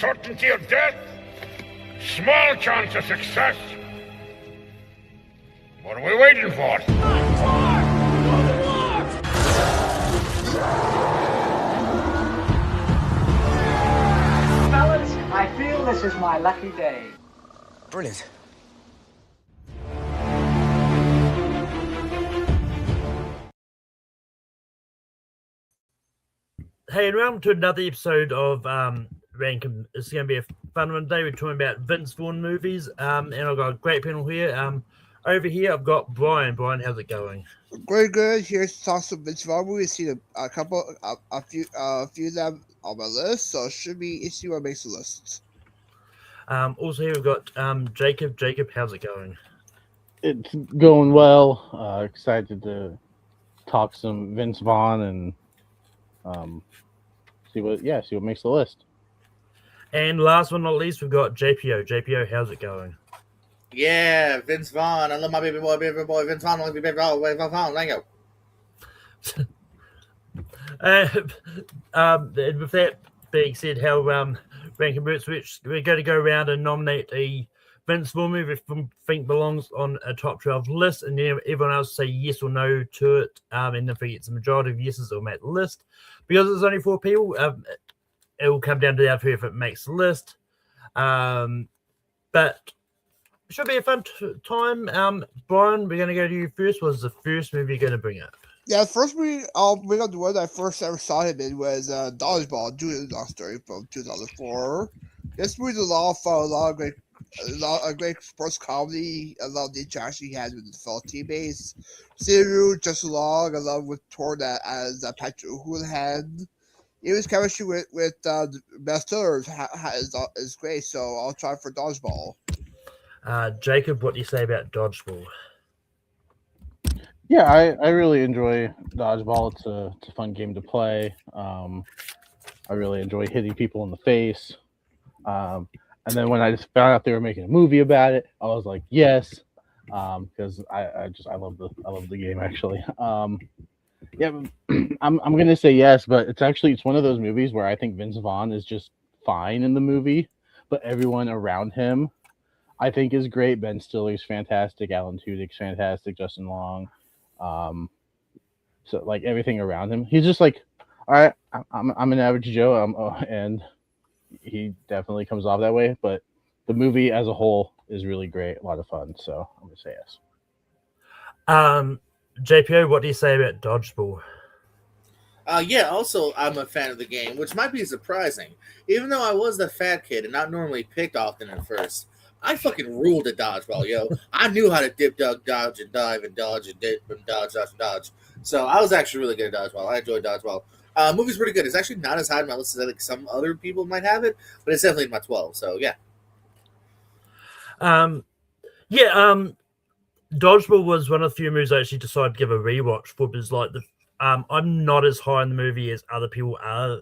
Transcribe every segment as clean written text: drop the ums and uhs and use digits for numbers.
Certainty of death, small chance of success. What are we waiting for? Fellas, I feel this is my lucky day. Brilliant. Hey, and welcome to another episode of Rankin. It's going to be a fun one today. We're talking about Vince Vaughn movies, and I've got a great panel here. Over here, I've got Brian. Brian, how's it going? Very good. Here's to talk some Vince Vaughn. We've seen a few of them on my list, so it should be interesting what makes the list. Also here we've got Jacob. Jacob, how's it going? It's going well. Excited to talk some Vince Vaughn and see what makes the list. And last but not least, we've got JPO. JPO, how's it going? Yeah, Vince Vaughn. I love my baby boy, Vince Vaughn. I love my baby boy, Vince Vaughn. Thank you. And with that being said, how Rankin Boots, we're going to go around and nominate a Vince Vaughn movie we think belongs on a top 12 list, and then everyone else say yes or no to it. And if it gets a majority of yeses, it'll make the list. Because there's only 4 people, it will come down to the three if it makes the list. But it should be a fun time. Brian, we're going to go to you first. What's the first movie you're going to bring up? Yeah, the first movie I'll bring up the one I first ever saw him in was Dodgeball, Julian Dog Story from 2004. This movie's a lot of fun, a lot of great sports comedy. I love the interaction he had with his fellow teammates. Siru, Just Long, I love with Torna as Patrick Houlihan. His chemistry with the best killers is great, so I'll try for Dodgeball. Jacob, what do you say about Dodgeball? Yeah, I really enjoy Dodgeball. It's a fun game to play. I really enjoy hitting people in the face. And then when I just found out they were making a movie about it, I was like, yes, because I love the game actually. Yeah, I'm gonna say yes, but it's one of those movies where I think Vince Vaughn is just fine in the movie, but everyone around him I think is great. Ben Stiller's fantastic, Alan Tudyk's fantastic, Justin Long. So like everything around him, he's just like, all right, I'm an average Joe, and he definitely comes off that way. But the movie as a whole is really great, a lot of fun. So I'm gonna say yes. JPO, what do you say about Dodgeball? Yeah, also, I'm a fan of the game, which might be surprising. Even though I was the fat kid and not normally picked often at first, I fucking ruled at Dodgeball, yo. I knew how to dip, dodge, and dive, and dodge, and dip, and dodge, dodge, and dodge. So I was actually really good at Dodgeball. I enjoyed Dodgeball. Movie's pretty good. It's actually not as high on my list as I think some other people might have it, but it's definitely in my 12, so yeah. Dodgeball was one of the few movies I actually decided to give a rewatch for, because like I'm not as high in the movie as other people are,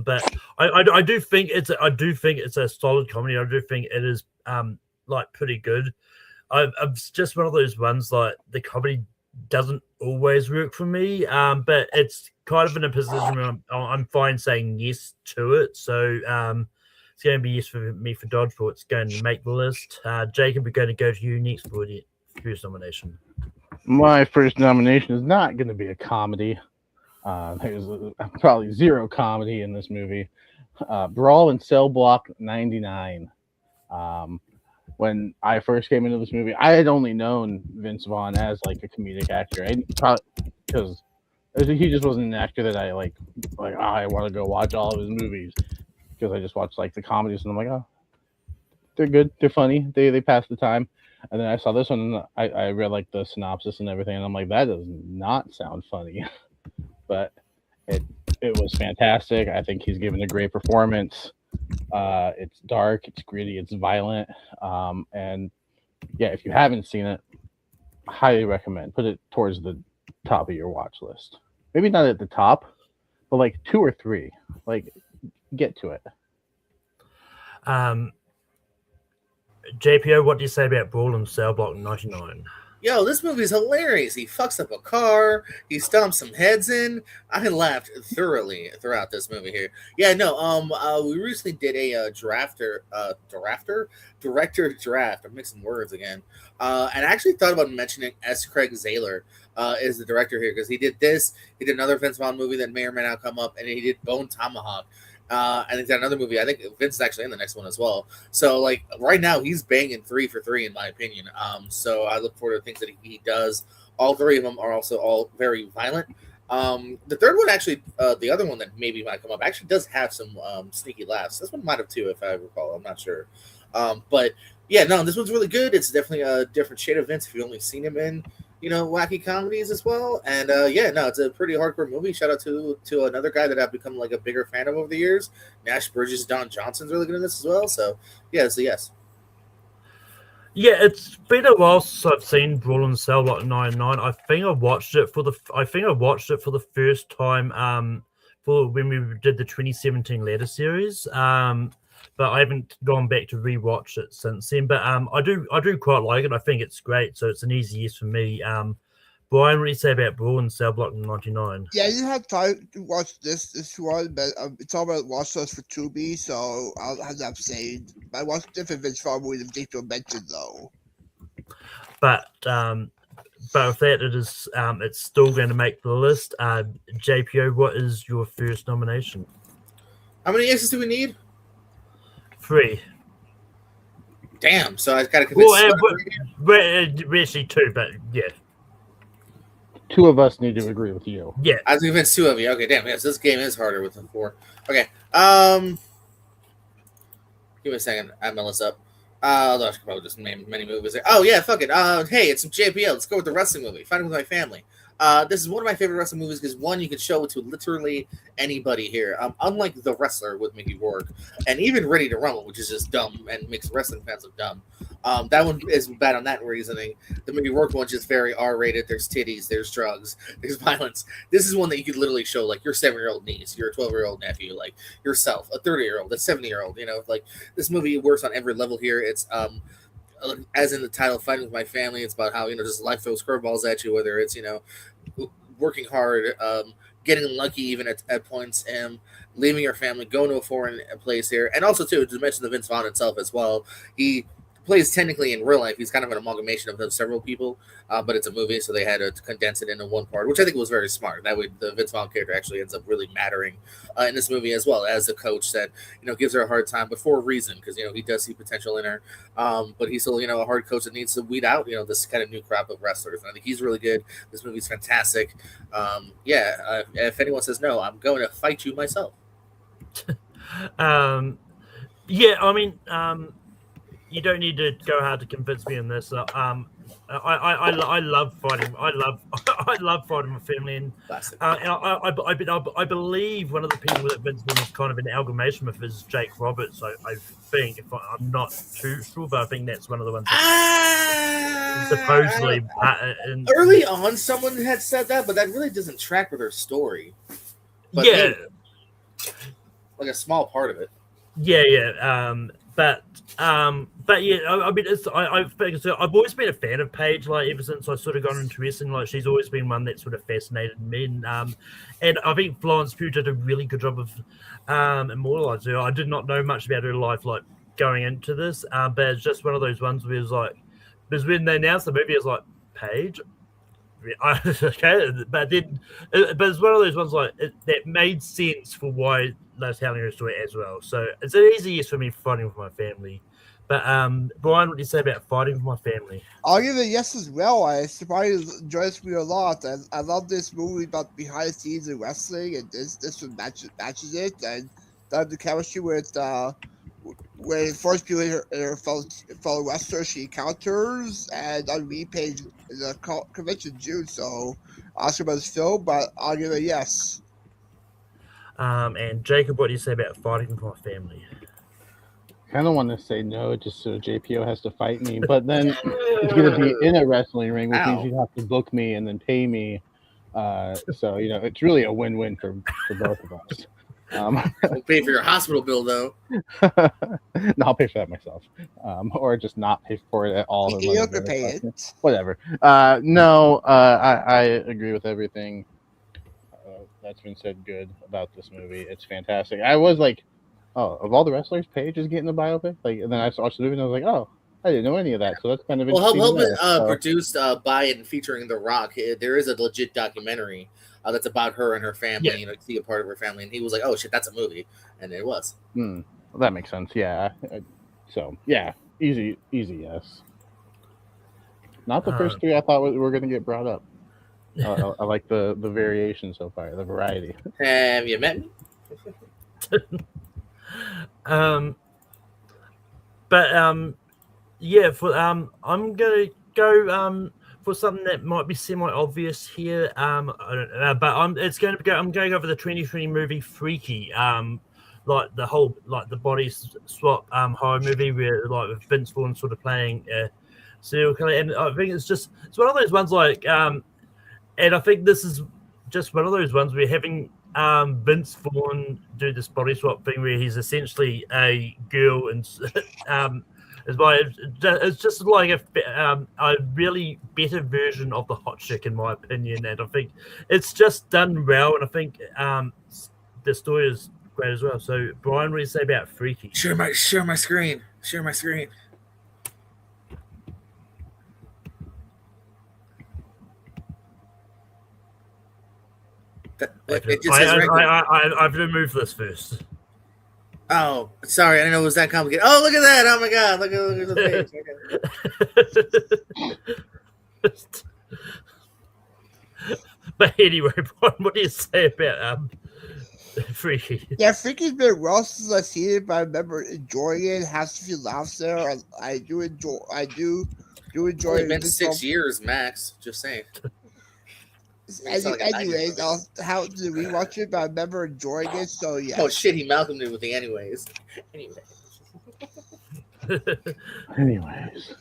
but I do think it's a solid comedy. I do think it is like pretty good. I'm just one of those ones like the comedy doesn't always work for me, but it's kind of in a position where I'm fine saying yes to it. So it's going to be yes for me for Dodgeball. It's going to make the list. Jacob, we're going to go to you next for the first nomination. My first nomination is not going to be a comedy. There's probably zero comedy in this movie. Brawl in Cell Block 99. When I first came into this movie, I had only known Vince Vaughn as like a comedic actor. Because he just wasn't an actor that I like. I want to go watch all of his movies because I just watched like the comedies and I'm like, oh, they're good, they're funny, they pass the time. And then I saw this one, and I read like the synopsis and everything, and I'm like, that does not sound funny, but it was fantastic. I think he's given a great performance. It's dark, it's gritty, it's violent, and yeah, if you haven't seen it, highly recommend. Put it towards the top of your watch list. Maybe not at the top, but like 2 or 3. Like, get to it. JPO, what do you say about Brawl in Cell Block 99? yo, this movie's hilarious. He fucks up a car. He stomps some heads in. I laughed thoroughly throughout this movie here. Yeah, no. We recently did a director draft. I'm mixing words again. And I actually thought about mentioning S. Craig Zahler is the director here because he did this. He did another Vince Vaughn movie that may or may not come up, and he did Bone Tomahawk. And he's got another movie. I think Vince is actually in the next one as well. So like right now he's banging 3 for 3 in my opinion. So I look forward to things that he does. All 3 of them are also all very violent. The third one actually, the other one that maybe might come up actually does have some sneaky laughs. This one might have too, if I recall. I'm not sure. But yeah, no, this one's really good. It's definitely a different shade of Vince if you've only seen him in wacky comedies as well. And yeah, no, it's a pretty hardcore movie. Shout out to another guy that I've become like a bigger fan of over the years. Nash Bridges, Don Johnson's really good in this as well. So yeah, it's a yes. Yeah, it's been a while since I've seen Brawl in Cell Block 99. I think I watched it for the first time for when we did the 2017 letter series. But I haven't gone back to rewatch it since then. But I do quite like it. I think it's great, so it's an easy yes for me. Brian, what do you say about Brawl in Cell Block 99? Yeah, I didn't have time to watch this one, but it's all about watch list for Tubi, so I'll have that saying. I watched different Vince Vaughn movies that Victor mentioned though. But with that, it's still going to make the list. JPO, what is your first nomination? How many yeses do we need? 3. Damn, so I got to convince. Well, we're actually 2, but yeah. 2 of us need to agree with you. Yeah. I was convinced 2 of you. Okay, damn, yes, this game is harder with the 4. Okay, give me a second. I have my list up. Although I should probably just name many movies there. Oh yeah, fuck it. Hey, it's some JPL. Let's go with the wrestling movie. Fighting with My Family. This is one of my favorite wrestling movies because one, you can show it to literally anybody here. Unlike The Wrestler with Mickey Rourke, and even Ready to Rumble, which is just dumb and makes wrestling fans look dumb. That one is bad on that reasoning. The Mickey Rourke one's just very R-rated. There's titties, there's drugs, there's violence. This is one that you could literally show like your 7-year-old niece, your 12-year-old nephew, like yourself, a 30-year-old, a 70-year-old. Like this movie works on every level here. It's as in the title, Fighting with My Family. It's about how just life throws curveballs at you, whether it's working hard, getting lucky even at points, and leaving your family, going to a foreign place here, and also too to mention the Vince Vaughn itself as well. He plays technically in real life. He's kind of an amalgamation of several people, but it's a movie, so they had to condense it into one part, which I think was very smart. That way, the Vince Vaughn character actually ends up really mattering in this movie as well as the coach that gives her a hard time, but for a reason, because he does see potential in her. But he's still a hard coach that needs to weed out this kind of new crop of wrestlers. And I think he's really good. This movie's fantastic. If anyone says no, I'm going to fight you myself. Yeah, I mean, you don't need to go hard to convince me on this. I love fighting. I love Fighting with Family, and I believe one of the people that Vince Vaughn is kind of an amalgamation with is Jake Roberts. I think, if I'm not too sure, but I think that's one of the ones that supposedly. Early on, someone had said that, but that really doesn't track with her story. But yeah, maybe, like a small part of it. Yeah. But yeah, I mean, I've always been a fan of Paige. Like ever since I sort of got into wrestling, like she's always been one that sort of fascinated me. And I think Florence Pugh did a really good job of immortalizing her. I did not know much about her life, like going into this, but it's just one of those ones where it's like, because when they announced the movie, it's like Paige. Okay, but it's one of those ones like that made sense for why they're telling her story as well. So it's an easy yes for me, Fighting with My Family. But Brian, what do you say about Fighting with My Family? I'll give it a yes as well. I surprised enjoyed this movie a lot, and I love this movie about behind the scenes in wrestling, and this one matches it, and the chemistry with when first people her fellow wrestler she encounters, and on Page in the convention June. So Oscar about this film, but I'll give it a yes. And Jacob, what do you say about Fighting with My Family? I kind of want to say no, just so JPO has to fight me, but then it's going to be in a wrestling ring, which means you have to book me and then pay me. So it's really a win-win for both of us. We'll pay for your hospital bill though. No, I'll pay for that myself, or just not pay for it at all. You have to pay it. Whatever. No, I agree with everything that's been said good about this movie. It's fantastic. I was like, oh, of all the wrestlers, Paige is getting the biopic. Like, and then I watched the movie and I was like, oh, I didn't know any of that. So that's kind of Well, interesting. produced by and featuring The Rock. There is a legit documentary that's about her and her family. Yeah. You know, see a part of her family, and he was like, "Oh shit, that's a movie," and it was. Well, that makes sense. Yeah. So yeah, easy, yes. Not the first three I thought were going to get brought up. I like the variation so far, the variety. Have you met me? Yeah, for I'm gonna go for something that might be semi-obvious here. I don't know, but I'm going over the 2020 movie Freaky. Like the body swap horror movie where like with Vince Vaughn sort of playing serial killer, and I think it's one of those ones like and I think this is just one of those ones where having Vince Vaughn do this body swap thing where he's essentially a girl and it's just like a really better version of the hot chick in my opinion, and I think it's just done well, and I think the story is great as well. So Brian, what do you say about Freaky? Share my screen. Share my screen. I've removed this first. Oh, sorry, I didn't know it was that complicated. Oh, look at that! Oh my god, look at the page. But anyway, Brian, what do you say about Freaky? Yeah, Freaky's been well since I've seen it, but I remember enjoying it. Has a few laughs there. I do enjoy It's it. been 6 years max. Just saying. Anyways, how did we watch it? But I remember enjoying it. So yeah. Oh shit! He Malcolmed it with the anyways. Anyways,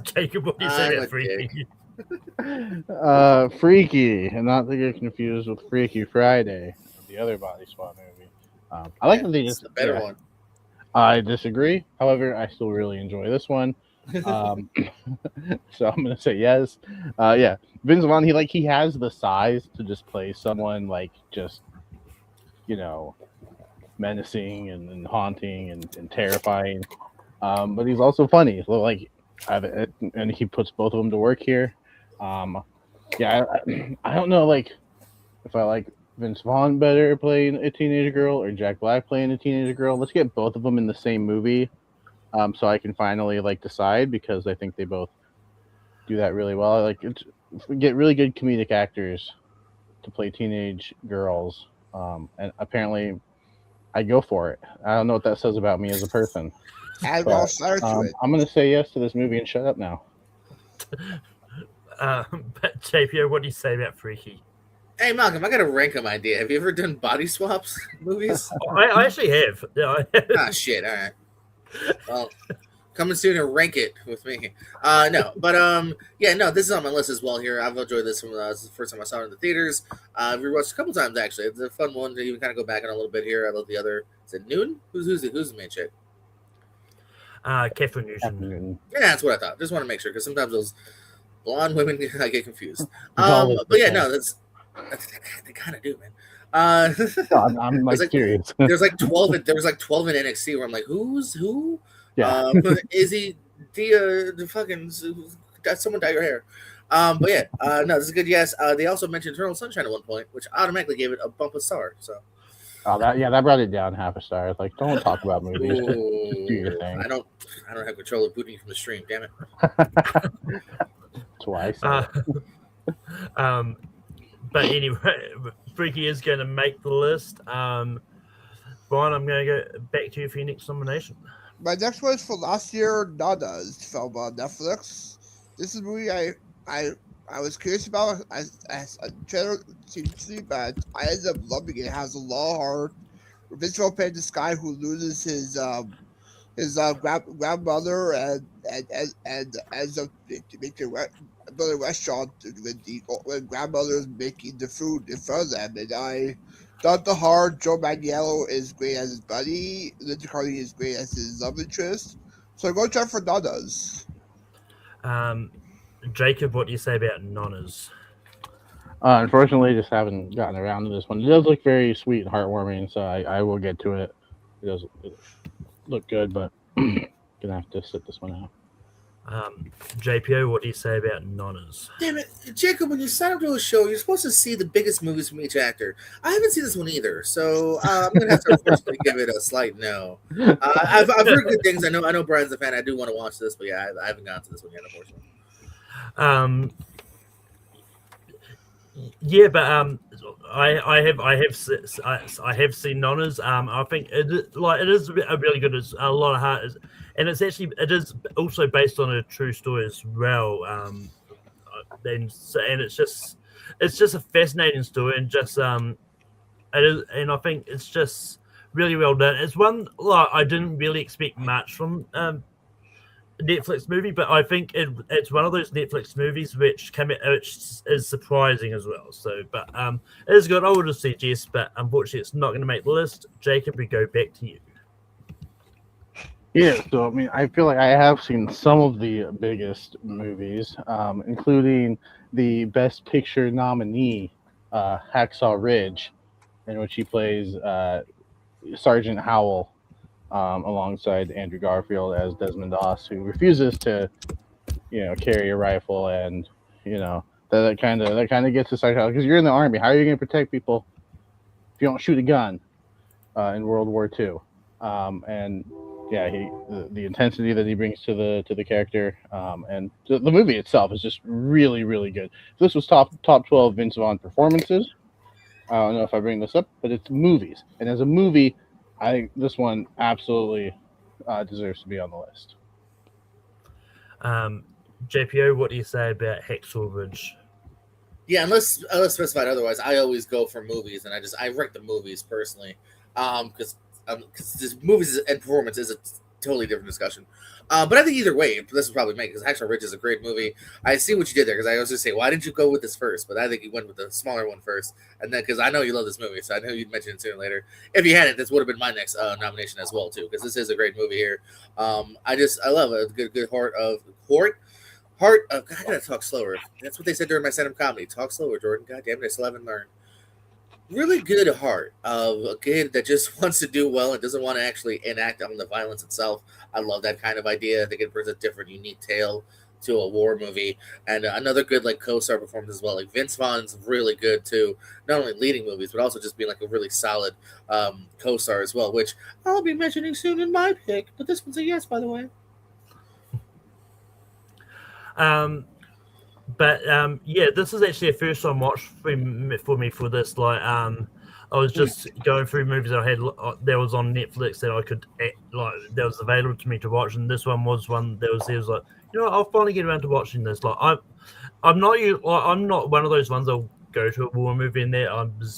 Jacob, what do you say about Freaky? Freaky, and not to get confused with Freaky Friday, the other body swap movie. I like that they just the better one. I disagree. However, I still really enjoy this one. So I'm gonna say yes. Yeah, Vince Vaughn. He has the size to just play someone like just menacing and haunting and terrifying. But he's also funny. So and he puts both of them to work here. Yeah, I don't know if I like Vince Vaughn better playing a teenage girl or Jack Black playing a teenage girl. Let's get both of them in the same movie. So I can finally decide, because I think they both do that really well. Get really good comedic actors to play teenage girls, and apparently I go for it. I don't know what that says about me as a person. I'm going to say yes to this movie and shut up now. But JPO, what do you say about Freaky? Hey Malcolm, I got a random idea. Have you ever done body swaps movies? I actually have. Ah, shit. All right. Well, coming soon and rank it with me. No, but yeah, no, this is on my list as well. Here, I've enjoyed this one. This is the first time I saw it in the theaters. We rewatched a couple times actually. It's a fun one to even kind of go back on a little bit here. I love the other. Is it Noon? Who's the main chick? Catherine Newton. Yeah, that's what I thought. Just want to make sure, because sometimes those blonde women I get confused. But yeah, no, they kind of do, man. I'm curious. There's 12. There was 12 in NXT where I'm like, who's who? Yeah. Is he the fucking? Got someone dye your hair? But yeah, no, this is a good yes. They also mentioned Eternal Sunshine at one point, which automatically gave it a bump of star. So. Oh, that brought it down half a star. It's like, don't talk about movies. Just do your thing. I don't have control of booting from the stream. Damn it. Twice. But anyway, Freaky is going to make the list. Brian, I'm going to go back to you for your next nomination. My next one is for last year, Nana's film on Netflix. This is a movie I was curious about as a trailer seriously, but I ended up loving it. It has a lot of heart. Vince Vaughn playing this guy who loses his grandmother and ends up making another restaurant when grandmother is making the food in front of them. And I Dr. Hard, Joe Manganiello is great as his buddy. Linda Carly is great as his love interest. So go check for Nonnas. Jacob, what do you say about Nonnas? Unfortunately, just haven't gotten around to this one. It does look very sweet and heartwarming, so I will get to it. It does look good, but gonna have to sit this one out. JPO, what do you say about Nonnas? Damn it, Jacob! When you sign up to a show, you're supposed to see the biggest movies from each actor. I haven't seen this one either, so I'm gonna have to unfortunately give it a slight no. I've heard good things. I know Brian's a fan. I do want to watch this, but yeah, I haven't gotten to this one yet, unfortunately. Yeah, but I have seen Nonnas. I think it is a really good. It's a lot of heart, and it is also based on a true story as well. And it's just a fascinating story, and just it is, and I think it's just really well done. It's one I didn't really expect much from Netflix movie, but I think it's one of those Netflix movies which is surprising as well. So, but it is good. I would have suggest, but unfortunately, it's not going to make the list. Jacob, we go back to you. Yeah, so I mean, I feel like I have seen some of the biggest movies, including the Best Picture nominee, Hacksaw Ridge, in which he plays Sergeant Howell. Alongside Andrew Garfield as Desmond Doss, who refuses to, carry a rifle, and that kind of gets us like, because you're in the army, how are you going to protect people if you don't shoot a gun in World War II? And yeah, the intensity that he brings to the character, and the movie itself is just really, really good. This was top 12 Vince Vaughn performances. I don't know if I bring this up, but it's movies, and as a movie, I think this one absolutely deserves to be on the list. JPO, what do you say about Hacksaw Ridge? Yeah, unless specified otherwise, I always go for movies, and I rank the movies personally, because this movies and performance is a totally different discussion. But I think either way, this will probably make, because Hacksaw Ridge is a great movie. I see what you did there, because I was just say, why didn't you go with this first? But I think you went with the smaller one first, and then because I know you love this movie, so I know you'd mention it sooner or later. If you hadn't, this would have been my next nomination as well too, because this is a great movie here. I love a good heart. God, I gotta talk slower. That's what they said during my stand-up comedy. Talk slower, Jordan. God damn it, I still haven't learned. Really good heart of a kid that just wants to do well and doesn't want to actually enact on the violence itself. I love that kind of idea. I think it brings a different, unique tale to a war movie. And another good co-star performance as well. Vince Vaughn's really good too, not only leading movies but also just being a really solid co-star as well, which I'll be mentioning soon in my pick. But this one's a yes, by the way. But yeah, this is actually a first time watch for me for this. I was just going through movies that I had that was on Netflix that I could that was available to me to watch, and this one was one that was like, I'll finally get around to watching this. I'm not one of those ones that'll go to a war movie and that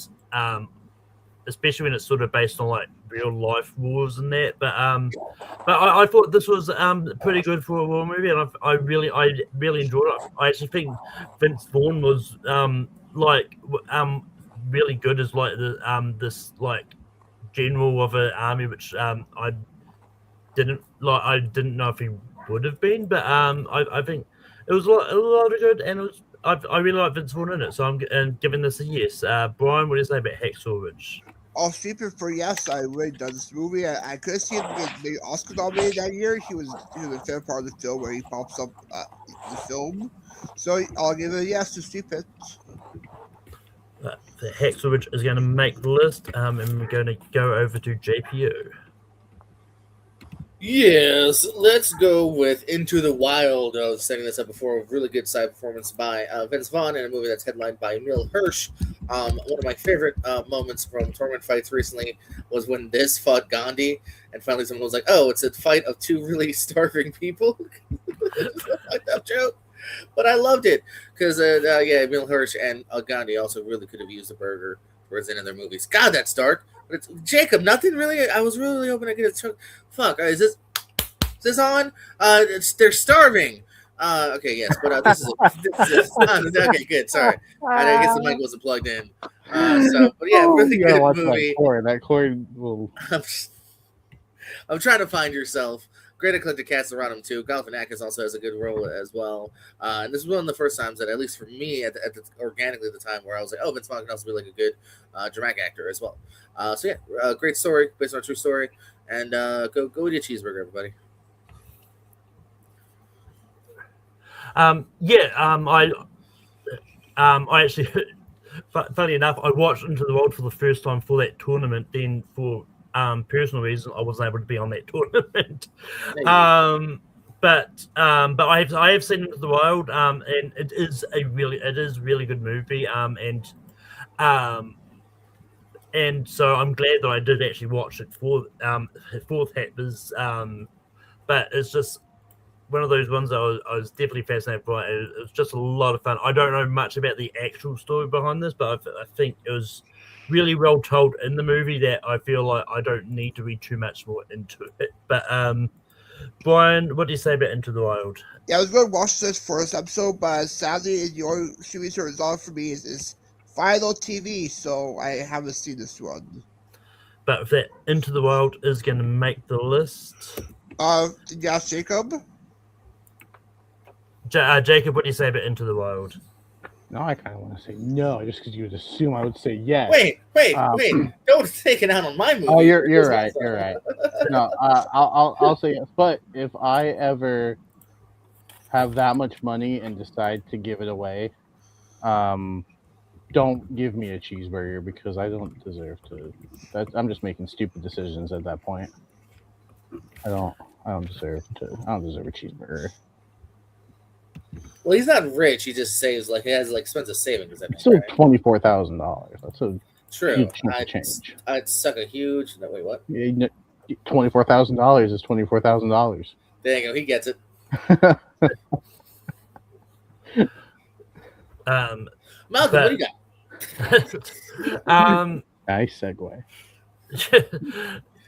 especially when it's sort of based on real life wars and that. But I thought this was pretty good for a war movie, and I really enjoyed it. I actually think Vince Vaughn was really good as this general of an army, which I didn't know if he would have been, but I think it was a lot of good, and I really like Vince Vaughn in it, so I'm giving this a yes. Brian, what do you say about Hacksaw Ridge? I'll sleep it for yes. I really done this movie. I could see him get Oscar nominated that year. He was the fair part of the film where he pops up the film. So I'll give it a yes to sleep it. The Hacksaw Ridge is going to make the list, and we're going to go over to JPO. Yes, let's go with Into the Wild. I was setting this up before. A really good side performance by Vince Vaughn in a movie that's headlined by Emil Hirsch. One of my favorite moments from tournament fights recently was when this fought Gandhi, and finally someone was like, "Oh, it's a fight of two really starving people." That joke, but I loved it because Emil Hirsch and Gandhi also really could have used a burger towards the end of their movies. God, that's dark. But it's, Jacob, nothing really. I was really hoping I get a chunk. Fuck, is this on? They're starving. Okay, yes, but this is okay. Good. Sorry, I guess the mic wasn't plugged in. But yeah, really you gotta good watch movie. that core. That core will. I'm trying to find yourself. Great eclectic cast around him too. Galifianakis also has a good role as well. And this is one of the first times that, at least for me, organically at the time, where I was like, "Oh, Vince Vaughn can also be like a good dramatic actor as well." So yeah, great story based on a true story. And go eat a cheeseburger, everybody. I actually, funny enough, I watched Into the Wild for the first time for that tournament. Then for personal reasons, I wasn't able to be on that tournament. But I have seen Into the Wild, and it is really good movie. And so I'm glad that I did actually watch it for that. But it's just one of those ones that I was definitely fascinated by. It was just a lot of fun. I don't know much about the actual story behind this, but I think it was really well told in the movie that I feel like I don't need to read too much more into it. But Brian, what do you say about Into the Wild? Yeah, I was going to watch this first episode, but sadly, your series result for me is Final TV, so I haven't seen this one. But if that Into the Wild is going to make the list, Yeah, Jacob. Jacob, what do you say about Into the Wild? No, I kind of want to say no, just because you would assume I would say yes. Wait! Don't take it out on my movie. Oh, you're right. You're right. No, I'll say yes. But if I ever have that much money and decide to give it away, don't give me a cheeseburger because I don't deserve to. I'm just making stupid decisions at that point. I don't deserve a cheeseburger. Well, he's not rich. He just saves he has expensive savings. It's still $24,000. That's a true. huge chunk of change. I'd suck a huge. No, wait, what? $24,000 is $24,000. There you go. He gets it. Malcolm, what do you got? Nice segue.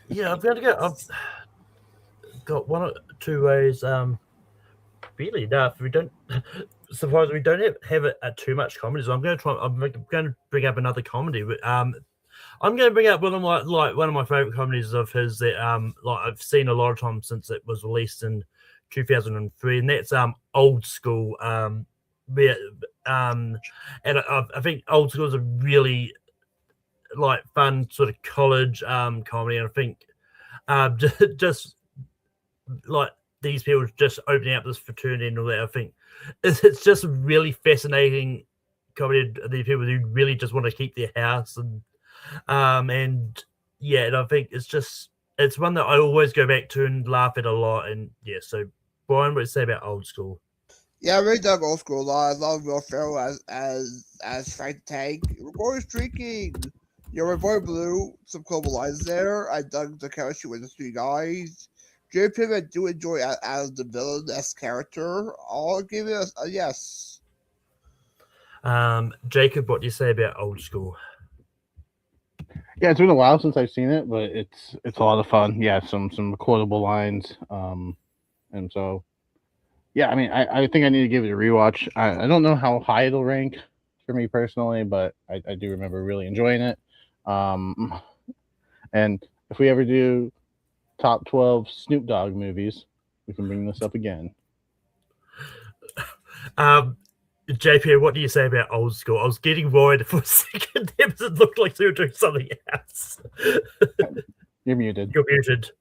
Yeah, I've got one or two ways. Really enough, we don't have it at too much comedy. So I'm going to bring up another comedy. But I'm going to bring up one of my favorite comedies of his that I've seen a lot of times since it was released in 2003, and that's Old School. And I think Old School is a really fun sort of college comedy, and I think just these people just opening up this fraternity and all that. I think it's just really fascinating comedy. These people who really just want to keep their house, and I think it's one that I always go back to and laugh at a lot. And yeah, so Brian, what do you say about Old School? Yeah, I really dug Old School a lot. I love Will Ferrell as Frank the Tank. We're going streaking. My boy Blue, some global lines there. I dug the chemistry with the three guys. Jerry Piven, I do enjoy as the villain-esque character. I'll give it a yes. Jacob, what do you say about Old School? Yeah, it's been a while since I've seen it, but it's a lot of fun. Yeah, some quotable lines. And so, yeah, I mean, I think I need to give it a rewatch. I don't know how high it'll rank for me personally, but I do remember really enjoying it. And if we ever do top 12 Snoop Dogg movies, we can bring this up again. JP, what do you say about Old School? I was getting worried for a second. It looked like they were doing something else. You're muted. You're muted.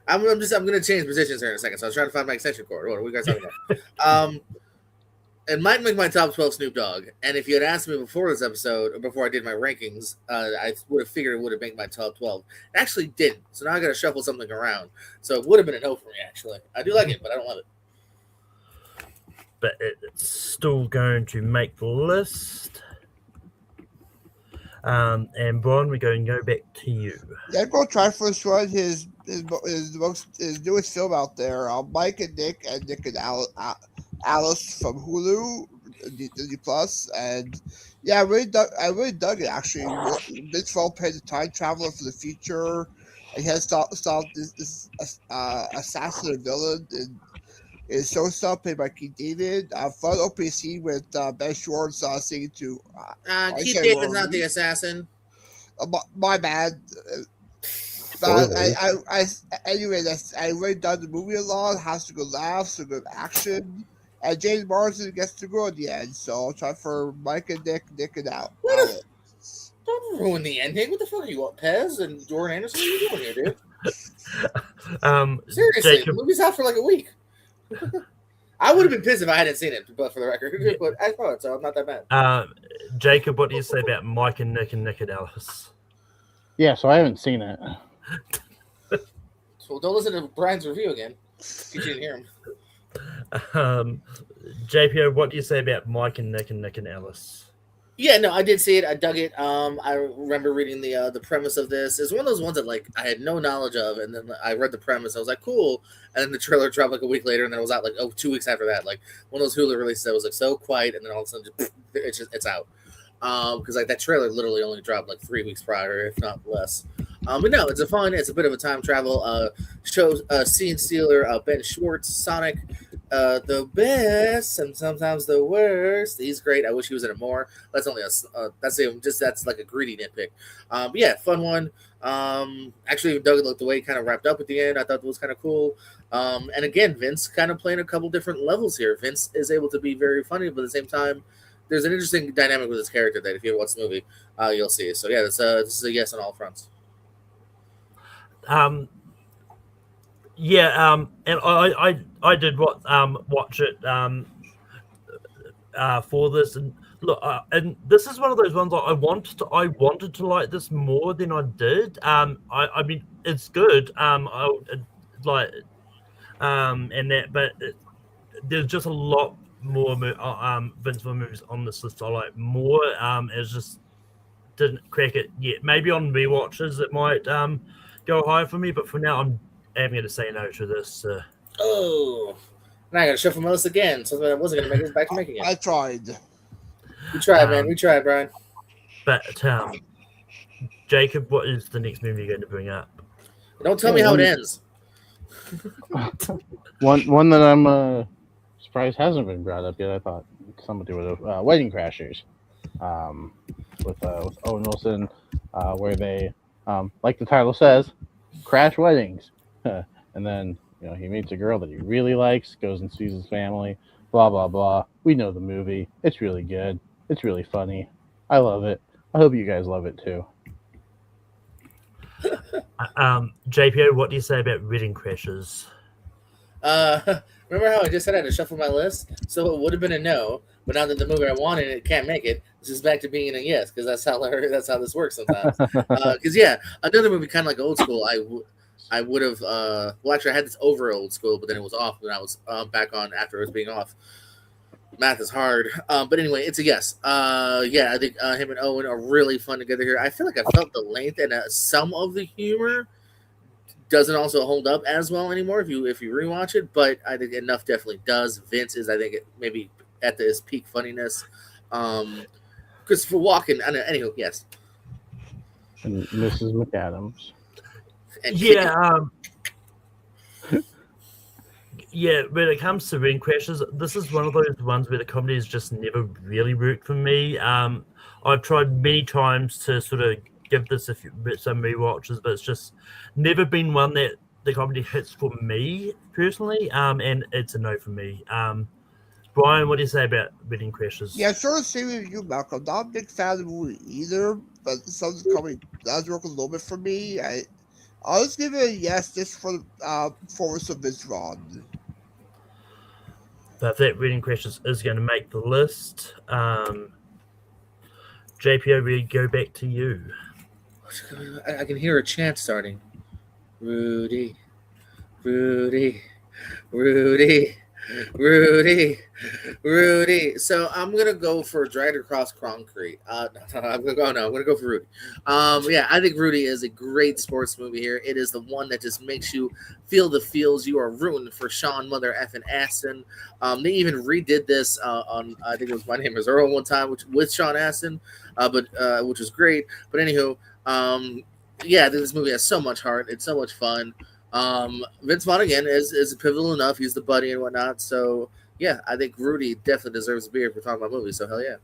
I'm going to change positions here in a second. So I was trying to find my extension cord. What are we guys talking about? It might make my top 12 Snoop Dogg. And if you had asked me before this episode, or before I did my rankings, I would have figured it would have made my top 12. It actually didn't. So now I got to shuffle something around. So it would have been a no for me, actually. I do like it, but I don't love it. But it's still going to make the list. And Brian, we're going to go back to you. Yeah, go try first one. His newest film out there. Mike and Nick and Alice from Hulu, Disney Plus, and yeah, I really dug it actually. Vince Vaughn played the time traveler for the future, and he has solved this assassin villain. And is So Stuff, played by Keith David. Fun opening scene with Ben Schwartz singing to. Keith David's not the assassin. My bad. But anyway, I really done the movie a lot. Has to good laughs, some good action, and James Marsden gets to go at the end. So I'll try for Mike and Nick and out. Don't ruin the ending. What the fuck are you, Pez and Jordan Anderson? What are you doing here, dude? Seriously, Jacob, the movie's out for like a week. I would have been pissed if I hadn't seen it, but for the record, but I thought so. I'm not that bad. Jacob, what do you say about Mike and Nick and Alice? Yeah, so I haven't seen it. So don't listen to Brian's review again. You didn't hear him. JPO, what do you say about Mike and Nick and Alice? Yeah, no, I did see it. I dug it. I remember reading the premise of this. It's one of those ones that like I had no knowledge of, and then I read the premise. I was like, cool. And then the trailer dropped like a week later, and then it was out like 2 weeks after that. Like one of those Hulu releases that was like so quiet, and then all of a sudden it's out. Because like that trailer literally only dropped like 3 weeks prior, if not less. But no, it's a bit of a time travel show. Scene stealer Ben Schwartz, Sonic, the best and sometimes the worst. He's great. I wish he was in it more. That's only that's like a greedy nitpick. But yeah, fun one. Actually, Doug looked the way he kind of wrapped up at the end. I thought that was kind of cool. And again, Vince kind of playing a couple different levels here. Vince is able to be very funny, but at the same time, there's an interesting dynamic with his character that if you watch the movie, you'll see. So yeah, this is a yes on all fronts. And I did watch it for this, and look, and this is one of those ones I wanted to like this more than I did. I mean, it's good. And that, but there's just a lot more Vince Vaughn movies on this list I like more. It just didn't crack it yet. Maybe on rewatches it might go higher for me, but for now I'm going to say no to this. Oh, now I got to shuffle my list again, so I wasn't going to make it back to making it. I tried. We tried, man. We tried, Brian. But Jacob, what is the next movie you're going to bring up? Don't tell me how it ends. one that I'm surprised hasn't been brought up yet. I thought somebody would have. Wedding Crashers, with Owen Wilson, where they, like the title says, crash weddings, and then he meets a girl that he really likes, goes and sees his family, blah blah blah. We know the movie. It's really good. It's really funny. I love it. I hope you guys love it too. JPO, what do you say about Wedding Crashers? Remember how I just said I had to shuffle my list? So it would have been a no, but now that the movie I wanted it can't make it, this is back to being a yes, because that's how this works sometimes. Because yeah, another movie kind of like Old School, I would have well, actually I had this over Old School, but then it was off when I was back on after it was being off. Math is hard, but anyway, it's a yes. Yeah, I think him and Owen are really fun together here. I feel like I felt the length and some of the humor doesn't also hold up as well anymore if you rewatch it, but I think enough definitely does. Vince is, I think, maybe at his peak funniness. Christopher Walken, anywho, yes. And Mrs. McAdams. And yeah, when it comes to Wedding Crashers, this is one of those ones where the comedy has just never really worked for me. I've tried many times to sort of give this some rewatches, but it's just never been one that the comedy hits for me personally, and it's a no for me. Brian, what do you say about Wedding Crashers? Yeah, sort of same with you, Malcolm. Not a big fan of the movie either, but some of the comedy does work a little bit for me. I'll just give it a yes just for the performance of Vince Vaughn. But that Wedding Crashers is going to make the list. JPO, we go back to you. I can hear a chant starting. Rudy, Rudy, Rudy, Rudy, Rudy. So I'm gonna go for Dragged Across Concrete. I'm gonna go for Rudy. Yeah, I think Rudy is a great sports movie here. It is the one that just makes you feel the feels. You are rooting for Sean Mother effing Astin. They even redid this on I think it was My Name Is Earl one time, with Sean Astin, but which was great. But anywho, yeah, this movie has so much heart. It's so much fun. Vince Vaughn again is pivotal enough. He's the buddy and whatnot. So yeah, I think Rudy definitely deserves a beer if we're talking about movies. So hell yeah.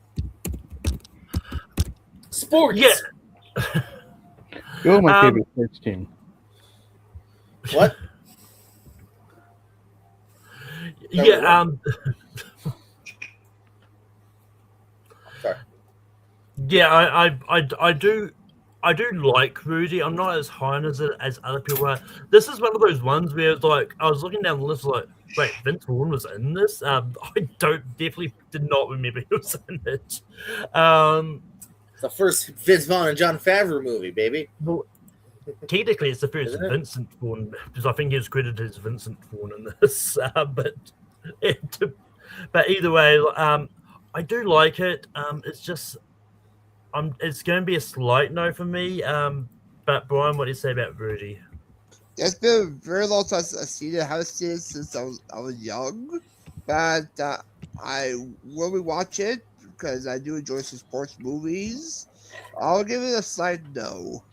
Sports. Yeah. You're my favorite sports team. What? Yeah. Sorry. Yeah, I do like Rudy. I'm not as high as it as other people are. This is one of those ones where it's like I was looking down the list like, wait, Vince Vaughn was in this? I definitely did not remember he was in it. It's the first Vince Vaughn and John Favreau movie, baby. Well, technically, it's the first Isn't it? Vincent Vaughn because I think he was credited as Vincent Vaughn in this. But either way, I do like it. It's just, it's going to be a slight no for me. But Brian, what do you say about Rudy? It's been a very long time since I've seen it. I haven't seen it since I was young, but I will rewatch it because I do enjoy some sports movies. I'll give it a slight no.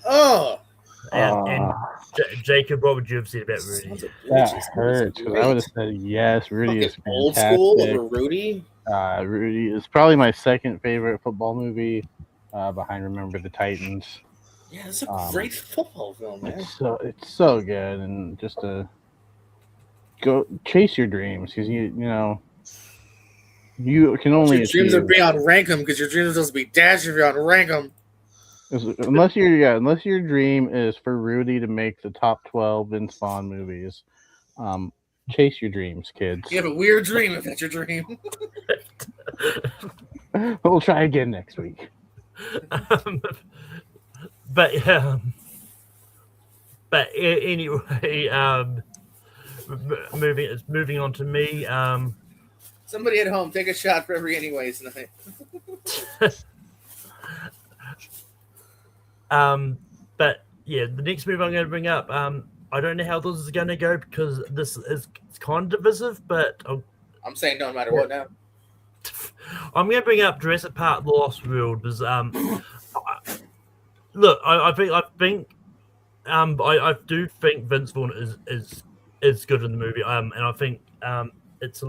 Oh, And Jacob, what would you have said about Rudy? That hurts because I would have said yes. Rudy is fucking fantastic. old school over Rudy. Rudy is probably my second favorite football movie, behind Remember the Titans. Yeah, it's a great football film, man. It's so good, and just to go chase your dreams because you can only Your dreams are beyond Rankum because your dreams are supposed to be dashing beyond Rankum. unless your dream is for Rudy to make the top 12 Vince Vaughn movies. Chase your dreams, kids. You have a weird dream if that's your dream. We'll try again next week. But anyway, moving on to me. Somebody at home, take a shot for every anyways tonight. But yeah, the next movie I'm going to bring up. I don't know how this is going to go because this is kind of divisive, but I'm saying no matter what now. I'm going to bring up Jurassic Park: The Lost World because look, I do think Vince Vaughn is good in the movie, and I think I have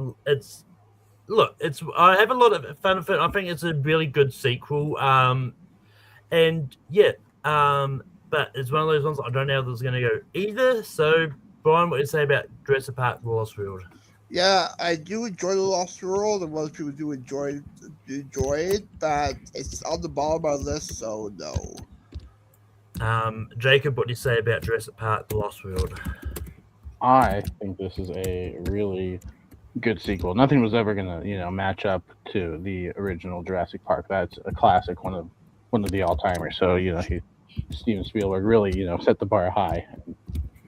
a lot of fun with it. I think it's a really good sequel, and yeah, but it's one of those ones I don't know how this is going to go either. So, Brian, what do you say about Jurassic Park: The Lost World? Yeah, I do enjoy The Lost World, and most people do enjoy it, but it's on the bottom of my list, so no. Jacob, what do you say about Jurassic Park: The Lost World? I think this is a really good sequel. Nothing was ever gonna, match up to the original Jurassic Park. That's a classic, one of the all-timers. So, Steven Spielberg really, set the bar high.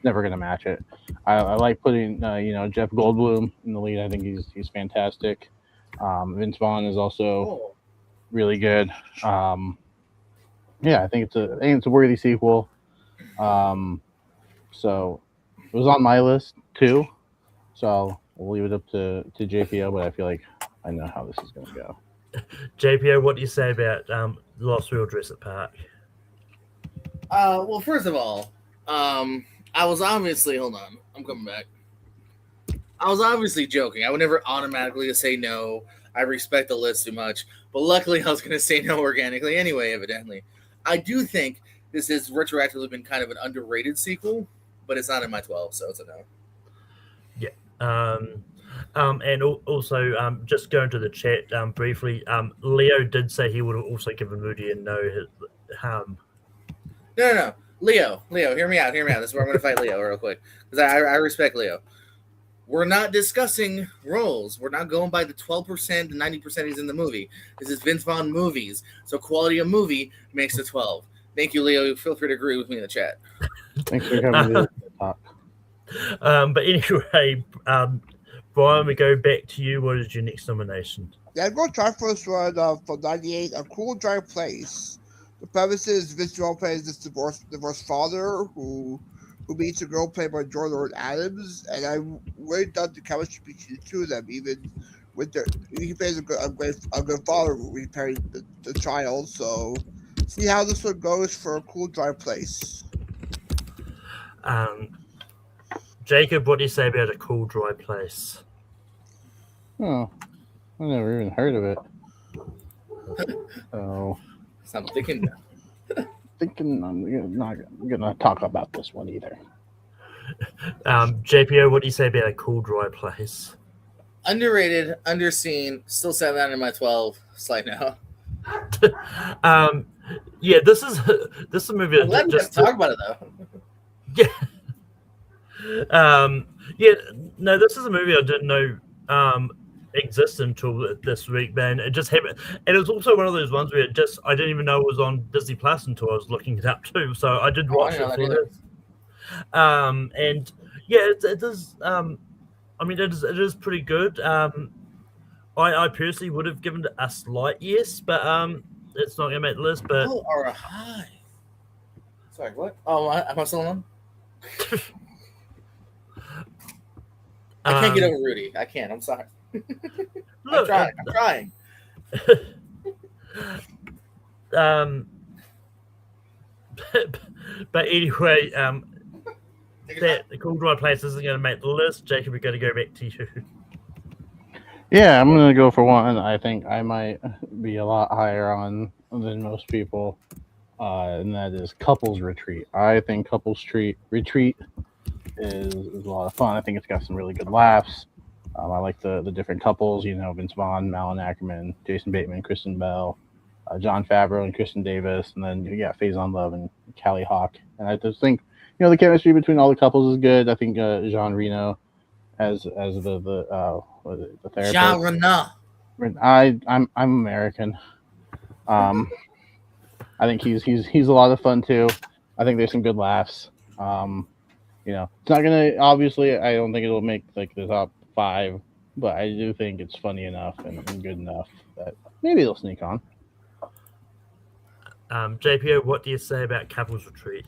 Never gonna match it. I like putting, Jeff Goldblum in the lead. I think he's fantastic. Vince Vaughn is also really good. Yeah, I think it's a worthy sequel. So it was on my list too. So we'll leave it up to JPO, but I feel like I know how this is gonna go. JPO, what do you say about The Lost World: Jurassic Park? Well, first of all, I was obviously hold on, I'm coming back. I was obviously joking. I would never automatically say no. I respect the list too much, but luckily I was going to say no organically anyway. Evidently, I do think this has retroactively been kind of an underrated sequel, but it's not in my 12, so it's a no. Yeah. And also, just going to the chat briefly, Leo did say he would have also given Moody a no. No. Leo, hear me out. This is where I'm going to fight Leo real quick because I respect Leo. We're not discussing roles. We're not going by the 12%, the 90% he's in the movie. This is Vince Vaughn movies, so quality of movie makes the 12. Thank you, Leo. Feel free to agree with me in the chat. Thanks for coming to the talk. But anyway, Brian, we go back to you. What is your next nomination? Yeah, I'm going to try first one from 98, A Cool Dry Place. The premise is Vince Vaughn plays this divorced father who meets a girl played by Jordan Lord Adams, and I really thought the chemistry between the two of them, even with he plays a good father when he played the child. So, see how this one goes for A Cool Dry Place. Jacob, what do you say about A Cool Dry Place? Oh, I never even heard of it. So So I'm thinking I'm not gonna talk about this one either. JPO, what do you say about A Cool Dry Place? underrated, underseen, still 7 out of my 12. Slight now. Yeah, this is a movie I'm glad we just just talk about it though. yeah. Yeah, no, this is a movie I didn't know existed until this week, man. It just happened, and it was also one of those ones where I didn't even know it was on Disney Plus until I was looking it up too. So I did watch I didn't know it that for either. this. And yeah, it is. I mean, it is pretty good. I personally would have given it a slight yes, but it's not gonna make the list. But Oh, or a high. Sorry, what? Oh, am I still on? I can't get over Rudy. I can't. I'm sorry. Look, I'm trying. But anyway, that The Cool Dry Place isn't going to make the list. Jacob, we're going to go back to you. Yeah, I'm gonna go for one. I think I might be a lot higher on than most people, and that is Couples Retreat. I think Couples Retreat is a lot of fun. I think it's got some really good laughs. I like the different couples. You know, Vince Vaughn, Malin Ackerman, Jason Bateman, Kristen Bell, Jon Favreau, and Kristen Davis, and then you got Faison Love and Callie Hawk. And I just think the chemistry between all the couples is good. I think Jean Reno as the therapist. Jean Reno. I'm American. I think he's a lot of fun too. I think there's some good laughs. It's not gonna, obviously, I don't think it'll make like the top 5, but I do think it's funny enough and good enough that maybe it'll sneak on. JPO, what do you say about Couples Retreat?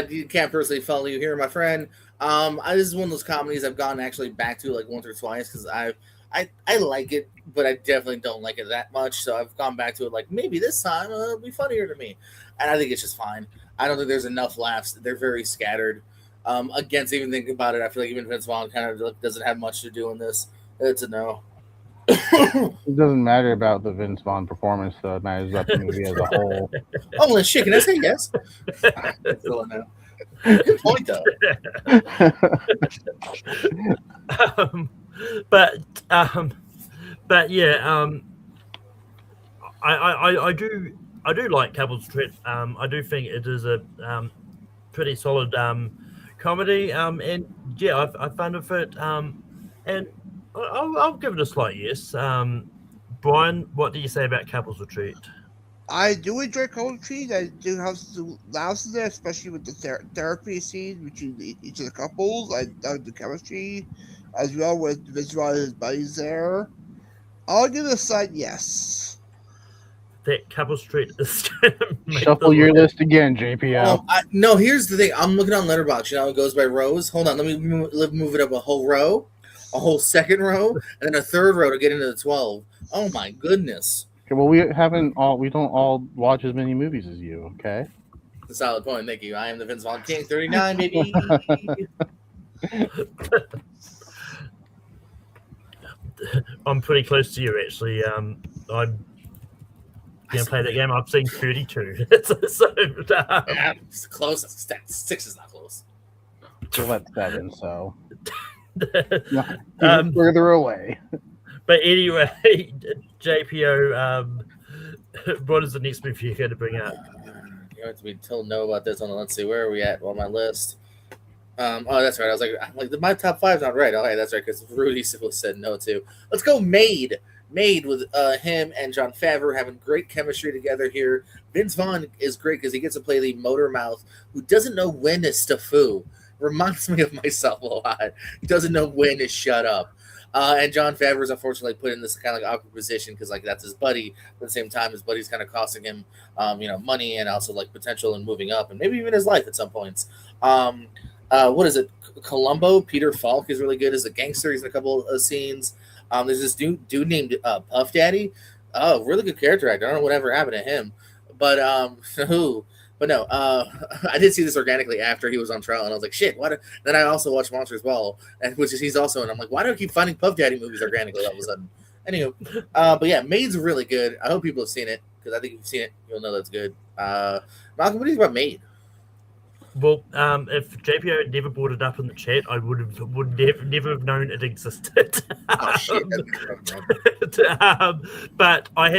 You can't personally follow you here, my friend. This is one of those comedies I've gone actually back to like once or twice because I like it, but I definitely don't like it that much. So I've gone back to it like maybe this time it'll be funnier to me, and I think it's just fine. I don't think there's enough laughs. They're very scattered. Against even thinking about it, I feel like even Vince Vaughn kind of doesn't have much to do in this. It's a no. It doesn't matter about the Vince Vaughn performance, though. It matters about the movie as a whole. Oh, well, shit, can I say yes? Still a no. Good point, though. But yeah, I do like Couples Retreat. I do think it is a pretty solid comedy. And yeah, I found it fit. And I'll give it a slight yes. Brian, what do you say about Couples Retreat? I do enjoy Couples Retreat. I do have some laughs in there, especially with the therapy scene between each of the couples. I love the chemistry, as well with Vince Vaughn and his buddies there. I'll give it a slight yes. That Couples Retreat is going to make Shuffle your list again, JPL. No, here's the thing. I'm looking on Letterboxd. You know, it goes by rows. Hold on, let me move it up a whole row, a whole second row, and then a third row to get into the 12. Oh my goodness. Okay, well, we don't all watch as many movies as you. Okay. That's a solid point. Thank you. I am the Vince Vaughn King, 39, baby. I'm pretty close to you, actually. I'm going to play that game. I've seen 32. It's close. 6 is not close. Well, that's 7, so even further away. But anyway, JPO, what is the next movie you're going to bring up? You have to be told no about this one. Let's see, where are we at on my list? Oh, that's right. I was like, my top 5's not right. Oh, hey, that's right, because Rudy said no to. Let's go Made. Made with him and Jon Favreau having great chemistry together here. Vince Vaughn is great because he gets to play the motor mouth who doesn't know when to staffu. Reminds me of myself a lot. He doesn't know when to shut up. And Jon Favreau is unfortunately put in this kind of like awkward position because like that's his buddy. But at the same time, his buddy's kind of costing him, money and also like potential and moving up and maybe even his life at some points. What is it? Columbo, Peter Falk is really good as a gangster. He's in a couple of scenes. There's this dude named Puff Daddy. Oh, really good character actor. I don't know whatever happened to him, but But no, I did see this organically after he was on trial, and I was like, shit. Why? Then I also watched Monsters Ball, and which is he's also in. I'm like, why do I keep finding Puff Daddy movies organically all of a sudden? Anywho, but yeah, Maid's really good. I hope people have seen it because I think if you've seen it, you'll know that's good. Malcolm, what do you think about Maid? Well, if JPO had never brought it up in the chat, I would never have known it existed. Oh shit! But I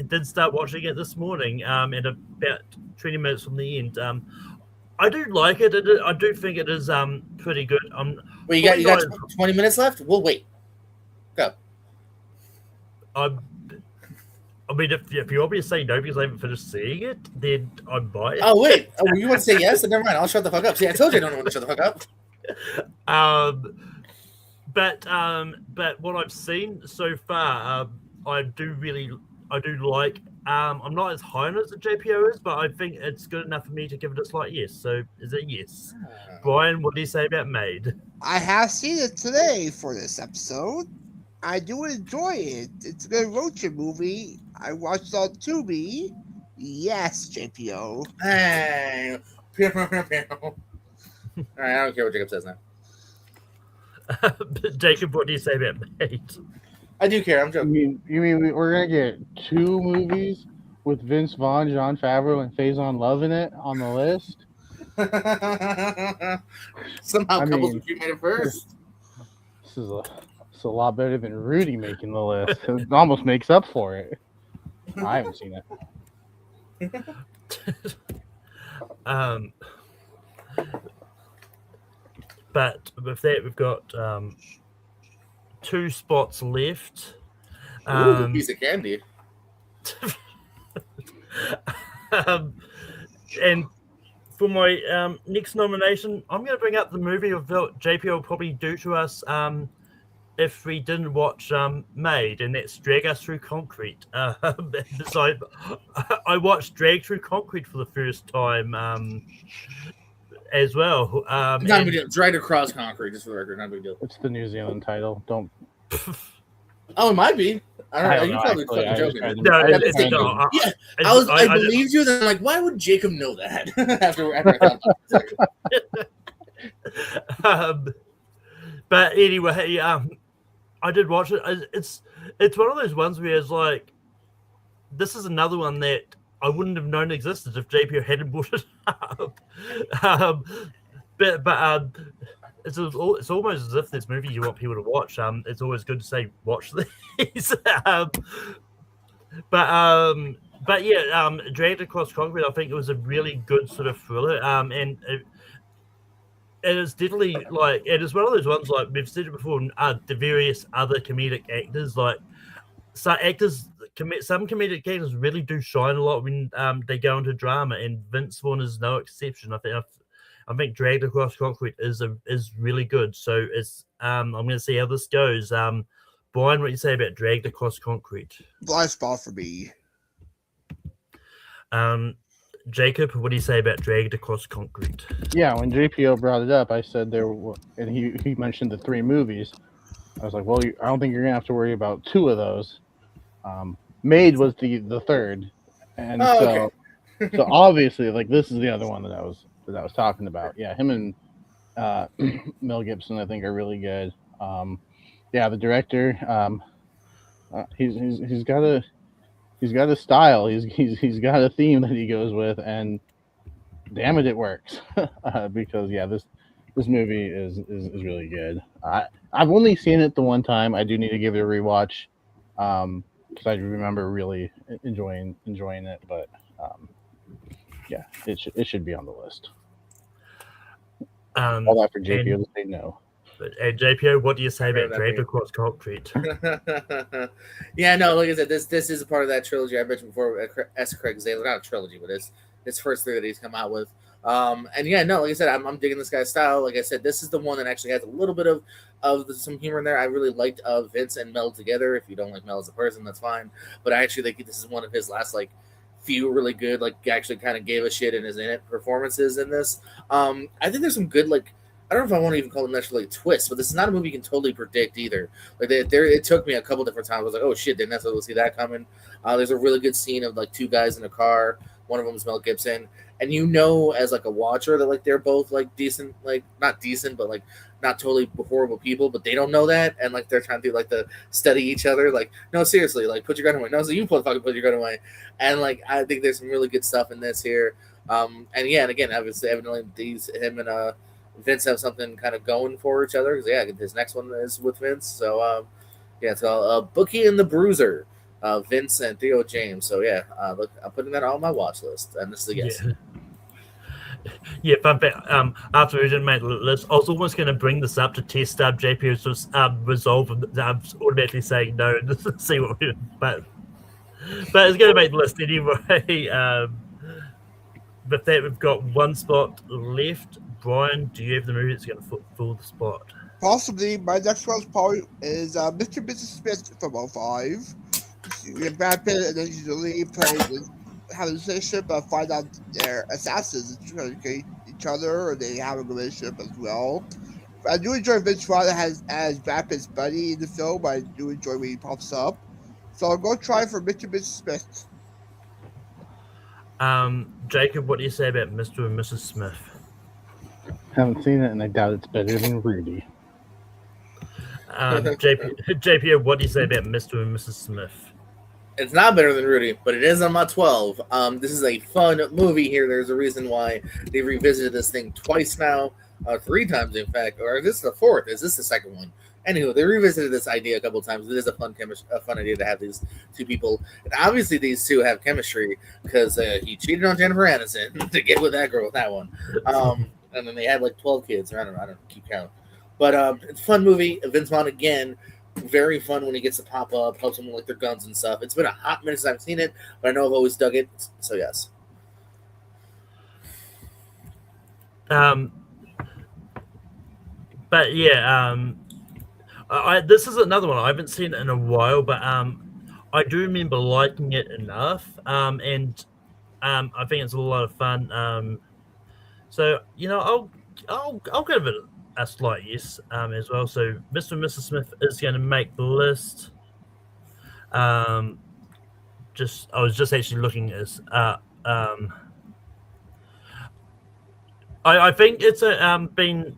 did start watching it this morning. At about 20 minutes from the end. I do like it. I do think it is pretty good. Well, you got 20 minutes left. We'll wait. Go. I mean, if you want me to say no because I haven't finished seeing it, then I'd buy it. Oh wait, you want to say yes? Then never mind. I'll shut the fuck up. See, I told you I don't want to shut the fuck up. But what I've seen so far, I do like. I'm not as high on it as the JPO is, but I think it's good enough for me to give it a slight yes. So is it yes? Brian, what do you say about Maid? I have seen it today for this episode. I do enjoy it. It's a good road trip movie. I watched on Tubi. Yes, JPO. Hey. All right, I don't care what Jacob says now. Jacob, what do you say about Maid? I do care. I'm joking. You mean we're gonna get 2 movies with Vince Vaughn, Jon Favreau, and Faison Love in it on the list? Somehow couples with you made it first. This is a lot better than Rudy making the list. It almost makes up for it. I haven't seen it. But with that, we've got 2 spots left. Ooh, a piece of candy. And for my next nomination, I'm going to bring up the movie of JP will probably do to us if we didn't watch Maid, and that's Drag Us Through Concrete. So I watched Drag Through Concrete for the first time as well. Not a big deal. Drag Across Concrete, just for the record. Not a big deal. It's the New Zealand title. Don't. Oh, it might be. I don't know. You probably fucking joking. No, I believed you. Then I'm like, why would Jacob know that? after I thought about it. But anyway, I did watch it. It's one of those ones where it's like, this is another one that I wouldn't have known existed if JP hadn't brought it up. But it's almost as if this movie you want people to watch. It's always good to say watch these. But yeah, Dragged Across Concrete, I think it was a really good sort of thriller. And it is definitely like, it is one of those ones, like we've said it before, the various other comedic actors, like some comedic actors really do shine a lot when they go into drama, and Vince Vaughn is no exception. I think Dragged Across Concrete is really good. So it's I'm going to see how this goes. Brian, what do you say about Dragged Across Concrete? Blind spot for me. Jacob, what do you say about Dragged Across Concrete? Yeah, when JPO brought it up, I said there were, and he mentioned the 3 movies. I was like, well, I don't think you're gonna have to worry about 2 of those. Maid was the 3rd, and so obviously, like, this is the other one that I was talking about. Yeah, him and Mel Gibson, I think, are really good. Yeah, the director, he's got a style. He's got a theme that he goes with, and damn it works. Because yeah, this movie is really good. I've only seen it the one time. I do need to give it a rewatch, because I remember really enjoying it. But yeah, it should be on the list. All that for JPO to say no. JPO, what do you say about Dragged Across Concrete? Yeah, no, like I said, this is a part of that trilogy I mentioned before. S. Craig Zayler, not a trilogy, but it's first 3 that he's come out with. And yeah, no, like I said, I'm digging this guy's style. Like I said, this is the one that actually has a little bit of some humor in there. I really liked Vince and Mel together. If you don't like Mel as a person, that's fine. But I actually think this is one of his last few really good, actually kind of gave a shit in his performances in this. I think there's some good I don't know if I want to even call them necessarily twists, but this is not a movie you can totally predict either. It took me a couple different times. I was like, oh shit, didn't necessarily see that coming. There's a really good scene of 2 guys in a car One of them is Mel Gibson, and you know as like a watcher that like they're both like decent, like not decent, but like not totally horrible people, but they don't know that, and like they're trying to like to study each other. Like, no, seriously, like put your gun away. No, so you fucking put your gun away. And like I think there's some really good stuff in this here. And yeah, and again, obviously, evidently him and Vince have something kind of going for each other. Because yeah, his next one is with Vince. So yeah, it's called Bookie and the Bruiser. Vince and Theo James. So yeah, look, I'm putting that on my watch list, and this is a yes. Yeah, fun fact. After we didn't make the list, I was almost going to bring this up to test JP's resolve and automatically saying no and just see what we. But it's going to make the list anyway. With that, we've got one spot left. Brian, do you have the movie that's going to fill the spot? Possibly. My next one probably is Mr. and Mrs. Smith from 05. You get Brad Pitt and then usually have a relationship but find out they're assassins and trying to get each other, or they have a relationship as well. But I do enjoy Vince Vaughn as Brad Pitt's buddy in the film. I do enjoy when he pops up. So I'll go try for Mr. and Mrs. Smith. Jacob, what do you say about Mr. and Mrs. Smith? Haven't seen it, and I doubt it's better than Rudy. JP, what do you say about Mr. and Mrs. Smith? It's not better than Rudy, but it is on my 12. This is a fun movie here. There's a reason why they revisited this thing twice now, 3 times in fact, or is this the 4th? Is this the 2nd one? Anywho, they revisited this idea a couple times. It is a fun idea to have these 2 people, and obviously these 2 have chemistry because he cheated on Jennifer Aniston to get with that girl with that one, and then they had like 12 kids. Or I don't keep count, but it's a fun movie. Vince Vaughn again. Very fun when he gets to pop up, helps them with like their guns and stuff. It's been a hot minute since I've seen it, but I know I've always dug it, so yes. But yeah, this is another one I haven't seen it in a while, but I do remember liking it enough, and I think it's a lot of fun. So I'll give it a slight yes as well. So Mr. and Mrs. Smith is going to make the list. I was just actually looking at this. I think it's been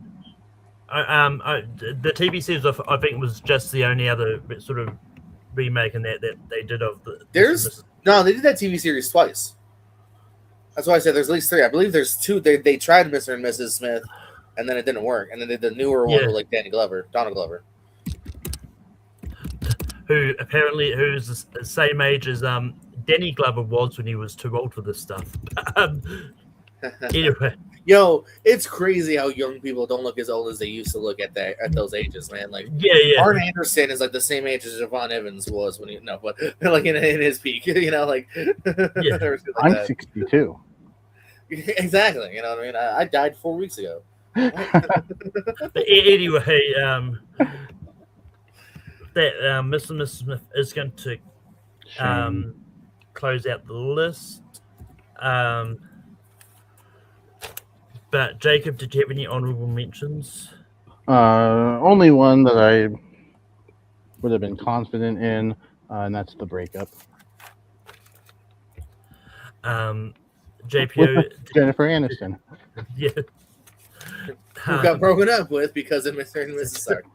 the TV series I think was just the only other sort of remake in that they did of the. No, they did that TV series twice. That's why I said there's at least 3. I believe there's 2. They tried Mr. and Mrs. Smith. And then it didn't work. And then they did the newer one with like Donald Glover. Who's the same age as Danny Glover was when he was too old for this stuff. Anyway. Yo, it's crazy how young people don't look as old as they used to look at those ages, man. Like Arn Anderson is like the same age as Javon Evans was when but like in his peak, like I'm 62. Exactly, you know what I mean? I died 4 weeks ago. But anyway, that Mr. and Mrs. Smith is going to close out the list. But Jacob, did you have any honorable mentions? Only one that I would have been confident in, and that's The Breakup. JPO, Jennifer Aniston. Yeah. Who got broken up with because of Mr. and Mrs. Stark.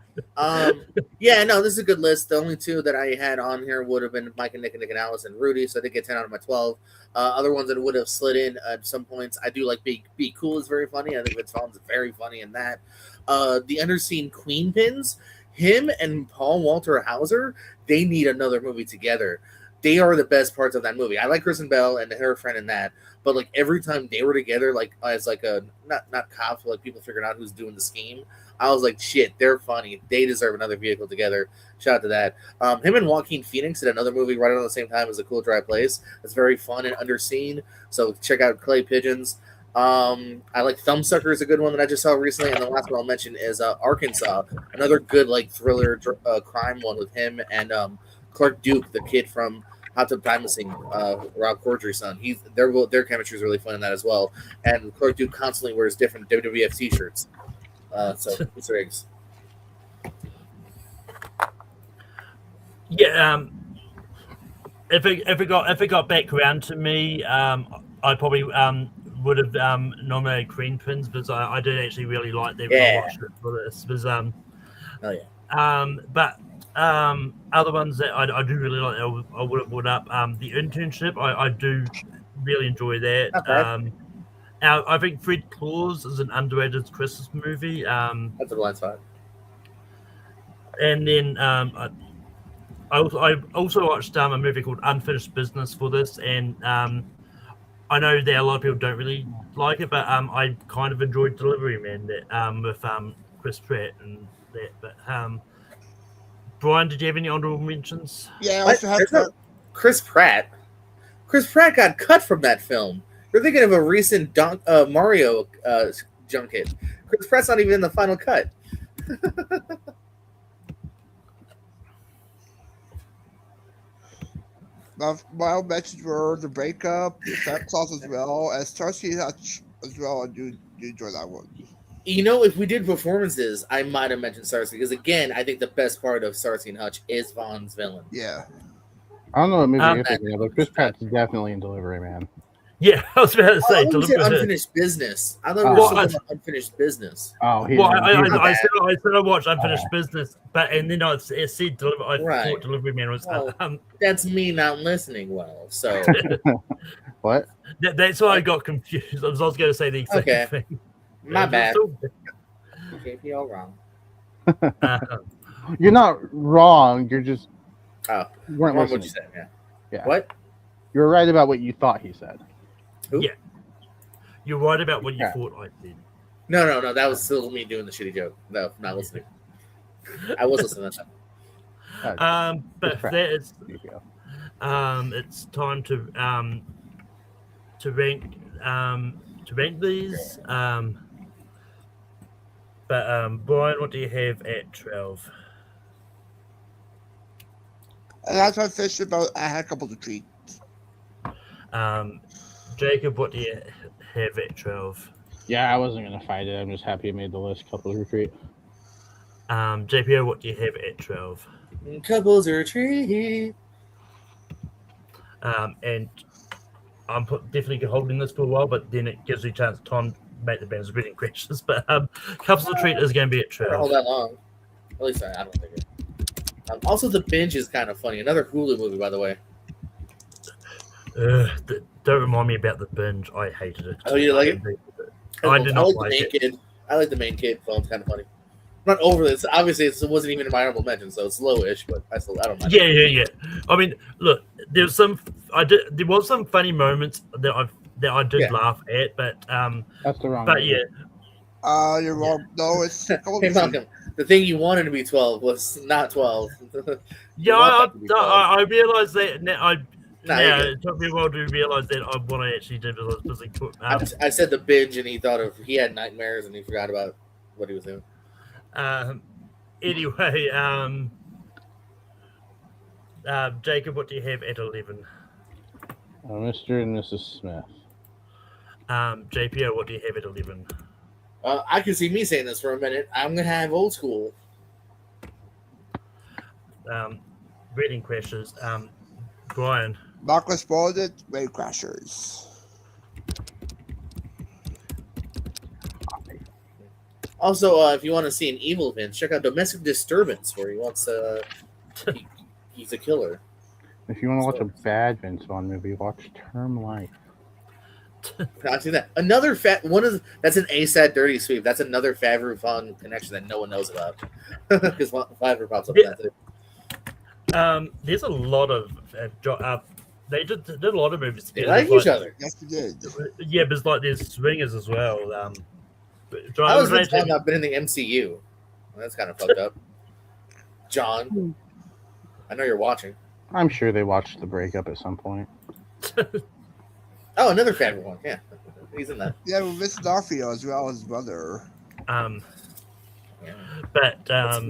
Yeah, no, this is a good list. The only 2 that I had on here would have been Mike and Nick and Alice and Rudy, so I did get 10 out of my 12. Other ones that would have slid in at some points, I do like Be Cool is very funny. I think Vince Vaughn's very funny in that. The Underseen Queen Pins, him and Paul Walter Hauser, they need another movie together. They are the best parts of that movie. I like Kristen Bell and her friend in that, but like every time they were together, like as like a not cops, but like people figuring out who's doing the scheme, I was like, shit, they're funny. They deserve another vehicle together. Shout out to that. Him and Joaquin Phoenix did another movie right around the same time as A Cool Dry Place. It's very fun and underseen. So check out Clay Pigeons. I like Thumbsucker is a good one that I just saw recently, and the last one I'll mention is Arkansas, another good like thriller crime one with him and Clark Duke, the kid from Hot Tub Time Machine, Rob Corddry's son. Their chemistry is really fun in that as well. And Clark Duke constantly wears different WWF T-shirts. So Easter eggs. Yeah. if it got back around to me, I probably would have nominated Green Twins because I did actually really like them when I Yeah. watched it for this. Was Oh yeah. but other ones that I do really like, I would have put up. The Internship, I do really enjoy that. Not bad. I think Fred Claus is an underrated Christmas movie. That's a blind spot. And then I also watched a movie called Unfinished Business for this, and I know that a lot of people don't really like it, but I kind of enjoyed Delivery Man that with Chris Pratt and that. But Brian, did you have any honorable mentions? Yeah, I What? also have There's no- Chris Pratt. Chris Pratt got cut from that film. You're thinking of a recent Mario junket. Chris Pratt's not even in the final cut. my mentions were the breakup, the Santa Claus as well, as Starsky Hutch as well. I do enjoy that one. You know, if we did performances, I might have mentioned Starsky because again, I think the best part of Starsky and Hutch is Vaughn's villain. Yeah. I don't know what movie Um, you're thinking of, but Chris Pratt's definitely in Delivery Man. Yeah, I was about to I say thought you said Delivery. unfinished business. I thought we Oh. were Well, talking about unfinished business. Oh, he's Well, he's- I said I watched Unfinished Business, but and then I said I Right. thought Delivery Man was. Well, That's me not listening well. So what? That's why I got confused. I was going to say the exact Okay. thing. my bad. So, Okay, you're all wrong. You're not wrong. You're just Oh, you weren't what you listening. said? Yeah. Yeah. What? You're right about what you thought he said. Who? Yeah. You're right about what you Yeah. thought I did. No. That was still me doing the shitty joke. No, not listening. I was listening to that. But Pratt. that is There you go. it's time to rank these. But Brian, what do you have at 12? And that's my fish about. I had a couple of treats. Jacob, what do you have at 12? Yeah, I wasn't gonna fight it. I'm just happy it made the list. Couple retreat. JPO, what do you have at 12? Couples retreat. And I'm definitely holding this for a while, but then it gives you a chance time to make the band's reading questions. But Couples Retreat is going to be at Not all 12. that long. At least I don't think it. Also, The Binge is kind of funny. Another Hulu movie, by the way. Don't remind me about The Binge. I hated it. Oh, you like it? I did not like like the main it. kid. I like the main kid. Film's kind of funny. Not overly. It wasn't even in my honorable mention, so it's lowish. But I don't mind. Yeah. I mean, look, there was some funny moments that I did Yeah. laugh at, but That's the wrong. but movie. yeah, You're wrong. No, it's Couple Hey, of Malcolm. The thing you wanted to be 12 was not 12. yeah. want that to be I realized that now. Nah, Yeah, you're it took me a while to realize that what I actually did was I was busy. I said The Binge, and he had nightmares, and he forgot about what he was doing. Anyway, Jacob, what do you have at 11? Mr. and Mrs. Smith. JPO, what do you have at 11? I can see me saying this for a minute. I'm gonna have Old School. Reading questions. Brian. Marcus Spaulding, Wave Crashers. Also, if you want to see an evil Vince, check out Domestic Disturbance, where he wants he's a killer. If you want to watch a bad Vince Vaughn movie, watch Term Life. I've seen that. Another that's an ASAT Dirty Sweep. That's another Favreau Vaughn connection that no one knows about because Favreau pops up in that too. There's a lot of they did a lot of movies They together. like each other. Yes, you did. Yeah, but it's like there's swingers as well. I was Vince Vaughn not been in the MCU. Well, that's kind of fucked up. John, I know you're watching. I'm sure they watched The Breakup at some point. Oh, another Favreau one. Yeah, he's in that. Yeah, with Vincent D'Onofrio as well as his brother. But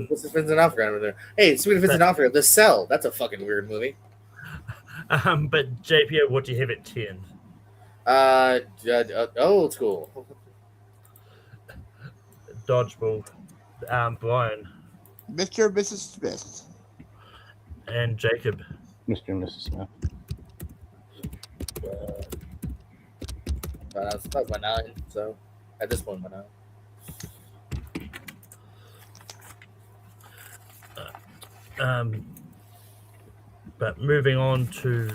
What's the Vincent D'Onofrio over there? Hey, speaking of Vincent D'Onofrio, The Cell. That's a fucking weird movie. but JPO, what do you have at 10? Old School. Dodgeball. Brian Mr. and Mrs. Smith. and Jacob. Mr. and Mrs. Smith. That's my 9. So at this point, my 9. But moving on to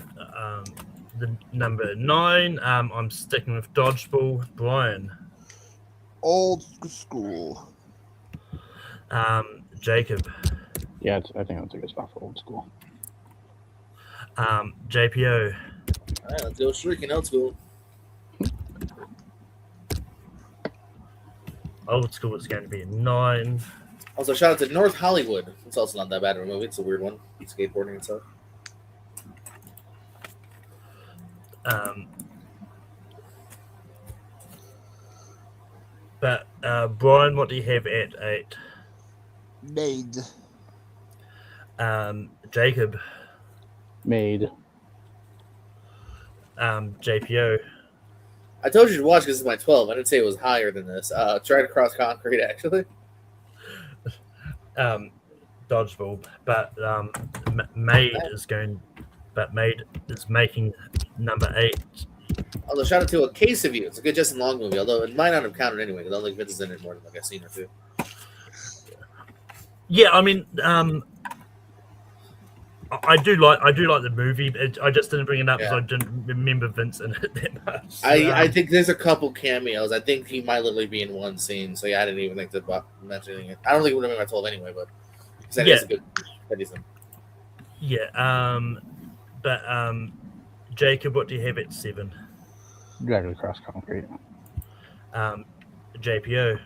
the number 9, I'm sticking with Dodgeball. Brian, Old school. Jacob, Yeah, I think that's a good spot for old school. JPO, All right, let's go shrieking old school. old school is going to be a 9. Also, shout out to North Hollywood. It's also not that bad of a movie. It's a weird one, skateboarding and stuff. But Brian, what do you have at 8? Made. Jacob, Made. JPO, I told you to watch because it's my 12. I didn't say it was higher than this. Tried to cross concrete, actually. Dodgeball. But Made is making number 8. Although, shout out to A Case of You. It's a good Justin Long movie, although it might not have counted anyway because I don't think Vince is in it more than like a scene or two. Yeah, I mean, I do like the movie. I just didn't bring it up because I didn't remember Vince in it that much. I think there's a couple cameos. I think he might literally be in one scene. So yeah, I didn't even think to mention it. I don't think it would have been my 12 anyway, but it's a good, decent. Yeah. But Jacob, what do you have at 7? Dragged across concrete. JPO.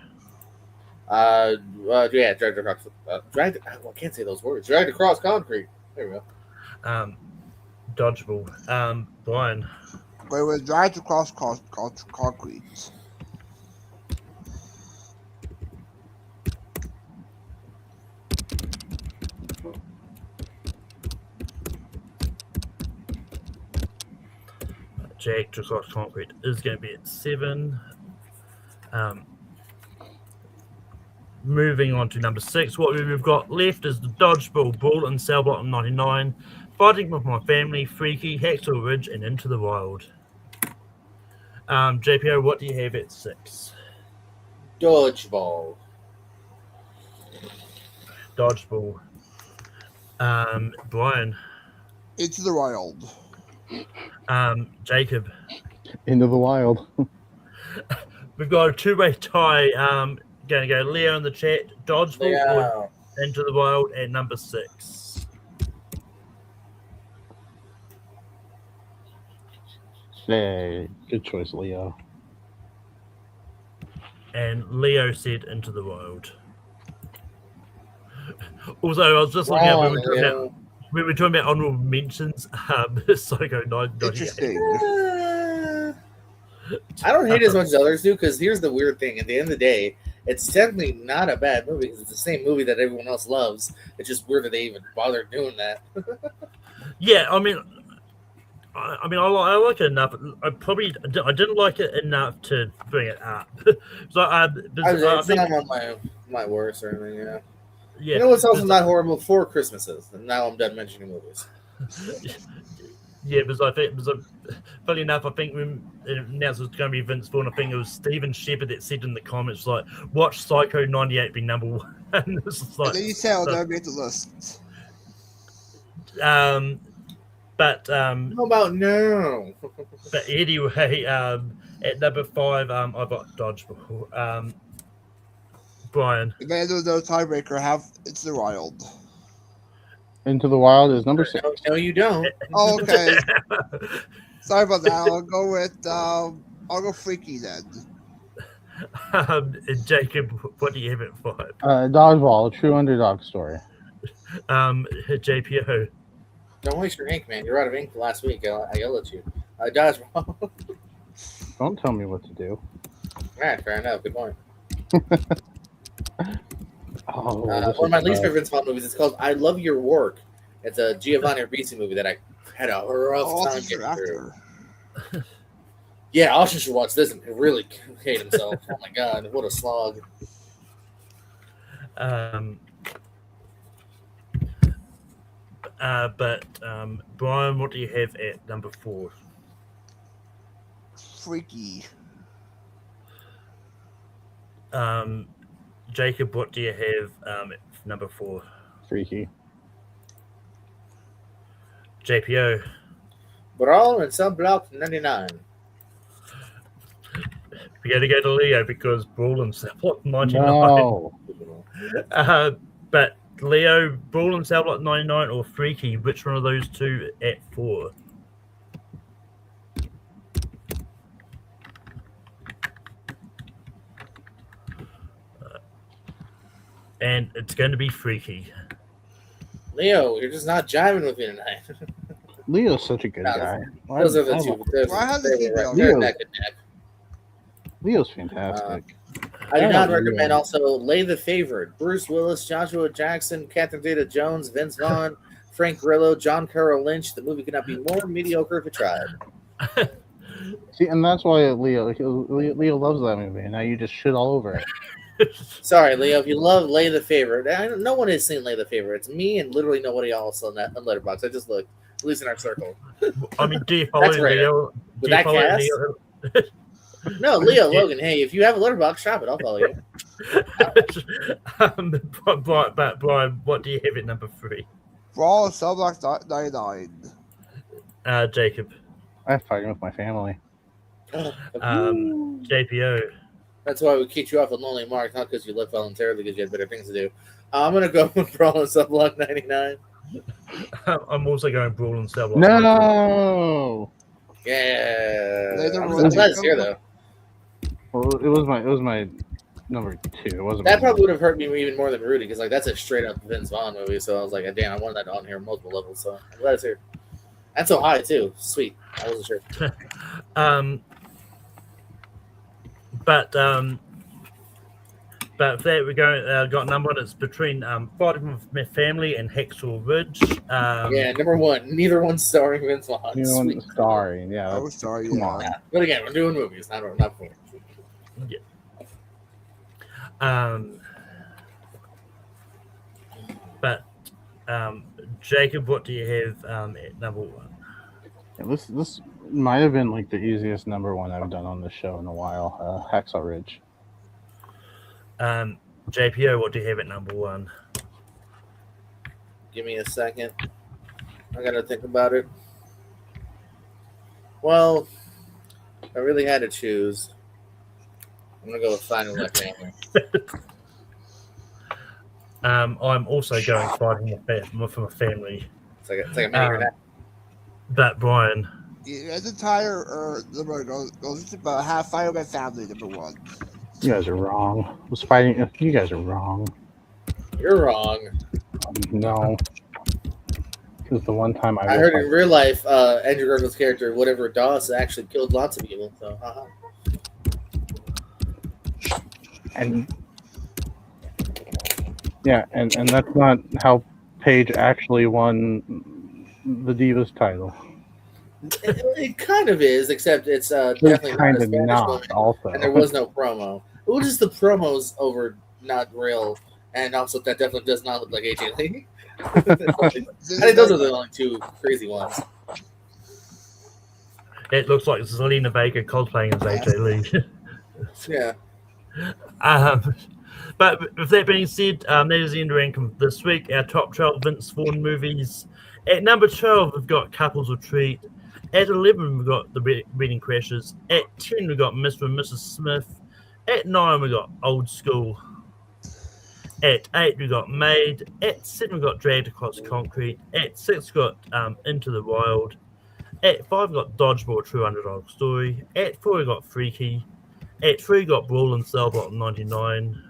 Yeah, dragged across. I can't say those words. Dragged across concrete. There we go. Dodgeball. Brian. But it was dragged across concrete. Dragged across concrete is going to be at 7. Moving on to number 6, what we've got left is the Dodgeball, Bull and Cell Block 99, Fighting with My Family, Freaky, Hacksaw Ridge, and Into the Wild. JPO, what do you have at 6? Dodgeball. Brian. Into the Wild. Jacob. Into the Wild. We've got a 2-way tie. Going to go Leo in the chat. Dodgeball or Into the Wild at number 6. Hey, good choice, Leo. And Leo said Into the Wild. Also, I was just looking at we were talking about honorable mentions. Psycho 998. Interesting. I don't hate it as much as others do because here's the weird thing. At the end of the day, it's technically not a bad movie because it's the same movie that everyone else loves. It's just weird that they even bother doing that. Yeah, I mean, I like it enough. I didn't like it enough to bring it up. So It's not on my worst or anything. Yeah. Yeah. You know what's also not horrible? 4 Christmases. And now I'm done mentioning movies. Yeah, because I think funny enough, I think when it announced it was going to be Vince Vaughn, I think it was Stephen Shepard that said in the comments, like, watch Psycho 98 be number 1. It's like, and then you say I'll never make the list. But How about no? But anyway, at number 5, I've got Dodgeball. Brian. If there's no tiebreaker, have It's the Wild. Into the Wild is number 6. No, you don't. Oh, okay. Sorry about that. I'll go Freaky then. Jacob, what do you have at 5? Dodgeball, a true underdog story. JPO. Don't waste your ink, man. You're out of ink last week. I yelled at you. Dodgeball. Don't tell me what to do. All right, fair enough. Good point. One of my least favorite Vaughn movies. It's called I Love Your Work. It's a Giovanni Ribisi movie that I had a rough time getting through. Yeah, Austin should watch this and really hate himself. Oh my god, what a slog. Brian, what do you have at number 4? Freaky. Jacob, what do you have number 4? Freaky. JPO. Brawl in Cell Block 99. We got to go to Leo because Brawl and Cell Block 99. No. But Leo, Brawl and Cell Block 99 or Freaky, which one of those two at 4? And it's going to be Freaky. Leo, you're just not jiving with me tonight. Leo's such a good guy. Those are the two. Why has the female? They're neck and neck. Leo's fantastic. I do not recommend also Lay the Favorite. Bruce Willis, Joshua Jackson, Catherine Zeta-Jones, Vince Vaughn, Frank Grillo, John Carroll Lynch. The movie could not be more mediocre if it tried. See, and that's why Leo loves that movie, and now you just shit all over it. Sorry, Leo. If you love Lay the Favorite, no one has seen Lay the Favorite. It's me and literally nobody else on that Letterboxd. I just looked, at least in our circle. I mean, do you follow Leo? With that cast? No, Leo Logan. Hey, if you have a Letterboxd, shop it. I'll follow you. But Brian, what do you have at number 3? Brawl and Cell Block 99. Jacob. I'm fighting with my family. JPO. That's why we kicked you off with Lonely Mark, not because you left voluntarily because you had better things to do. I'm going to go with Brawl and Cell Block 99. I'm also going Brawl and Cell Block. No. Yeah. I'm glad it's here though. Well, it was my number 2. It wasn't. That probably would have hurt me even more than Rudy because that's a straight up Vince Vaughn movie. So I was like, damn, I wanted that on here on multiple levels. So I'm glad it's here. And so high too. Sweet. I wasn't sure. But there we go. Got number 1. It's between Fighting with My Family and Hacksaw Ridge. Yeah, number 1. Neither one starring Vince Vaughn. Neither one starring. Yeah. I was sorry. Come Yeah. on. But again, we're doing movies, not for. Yeah. But Jacob, what do you have at number 1? Yeah, this might have been like the easiest number 1 I've done on this show in a while. Hacksaw Ridge. JPO, what do you have at number 1? Give me a second. I gotta think about it. Well, I really had to choose. I'm gonna go with Finding My Family. I'm also going Fighting with My Family. It's like a mini grenade. But Brian. Yeah, the entire number goes about half Fighting with My Family, number 1. You guys are wrong. You guys are wrong. You're wrong. No. Because the one time I heard in real life, Andrew Garfield's character, whatever Dawes, actually killed lots of people. So, And yeah, and that's not how Paige actually won the Divas title. It kind of is, except it's definitely kind not a of Spanish not. woman, Also, and there was no promo. It was just the promos over not real, and also that definitely does not look like AJ Lee. I think those are the only two crazy ones. It looks like Zelina Vega cosplaying as AJ Lee. Yeah. But with that being said, that is the end ranking for this week. Our top 12 Vince Vaughn movies. At number 12, we've got Couples Retreat. At 11, we've got The Wedding Crashers. At 10, we've got Mr. and Mrs. Smith. At 9, we've got Old School. At 8, we've got Made. At 7, we've got Dragged Across Concrete. At 6, we've got Into the Wild. At 5, we've got Dodgeball, True Underdog Story. At 4, we've got Freaky. At 3, we've got Brawl and Cell Block 99.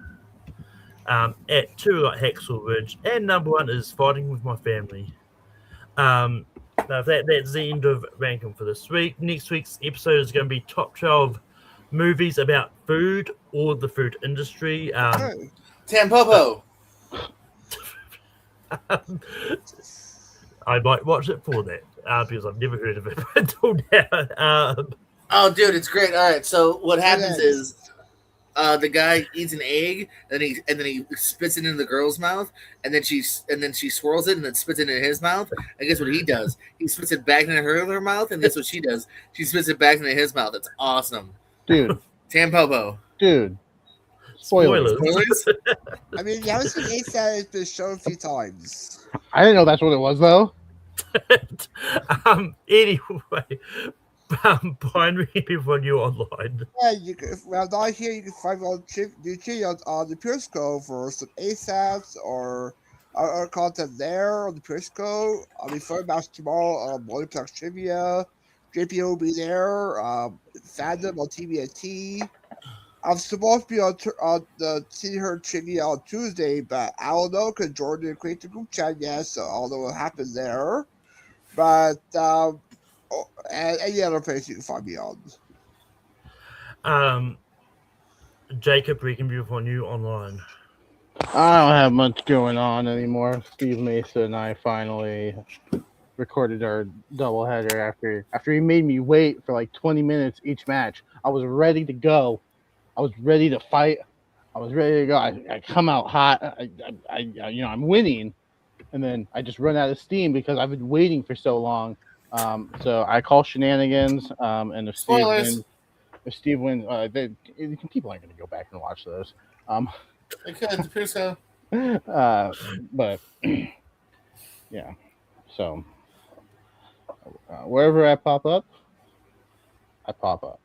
At 2, we've got Hacksaw Ridge. And number 1 is Fighting with My Family. That's the end of ranking for this week. Next week's episode is going to be top 12 movies about food or the food industry. Tampopo. I might watch it for that because I've never heard of it until now. Oh, dude, it's great. All right, so what happens is the guy eats an egg, and then he spits it in the girl's mouth, and then she swirls it and then spits it in his mouth. And guess what he does? He spits it back into her mouth, and guess what she does? She spits it back into his mouth. It's awesome, Dude. Tampopo. Dude. Spoilers. I mean, you haven't seen ASAP. It's been shown a few times. I didn't know that's what it was though. Anyway, find me people you online. Yeah, you can. When I'm not here, you can find me on YouTube on the Periscope for some ASAPs or our content there on the Periscope. I'll be fun match tomorrow on Multiplex Trivia. JP will be there. Fandom on TBNT. I'm supposed to be on the See Her Trivia on Tuesday, but I don't know because Jordan didn't create the group chat yet, so I don't know what happened there. But and any other place you can find me on. Jacob, we can view on you online. I don't have much going on anymore. Steve Mesa and I finally recorded our doubleheader after he made me wait for like 20 minutes each match. I was ready to go. I was ready to fight. I was ready to go. I come out hot. I'm winning, and then I just run out of steam because I've been waiting for so long. So I call shenanigans. And if Steve wins, people aren't going to go back and watch those. They could. The Periscope. But yeah. So wherever I pop up, I pop up.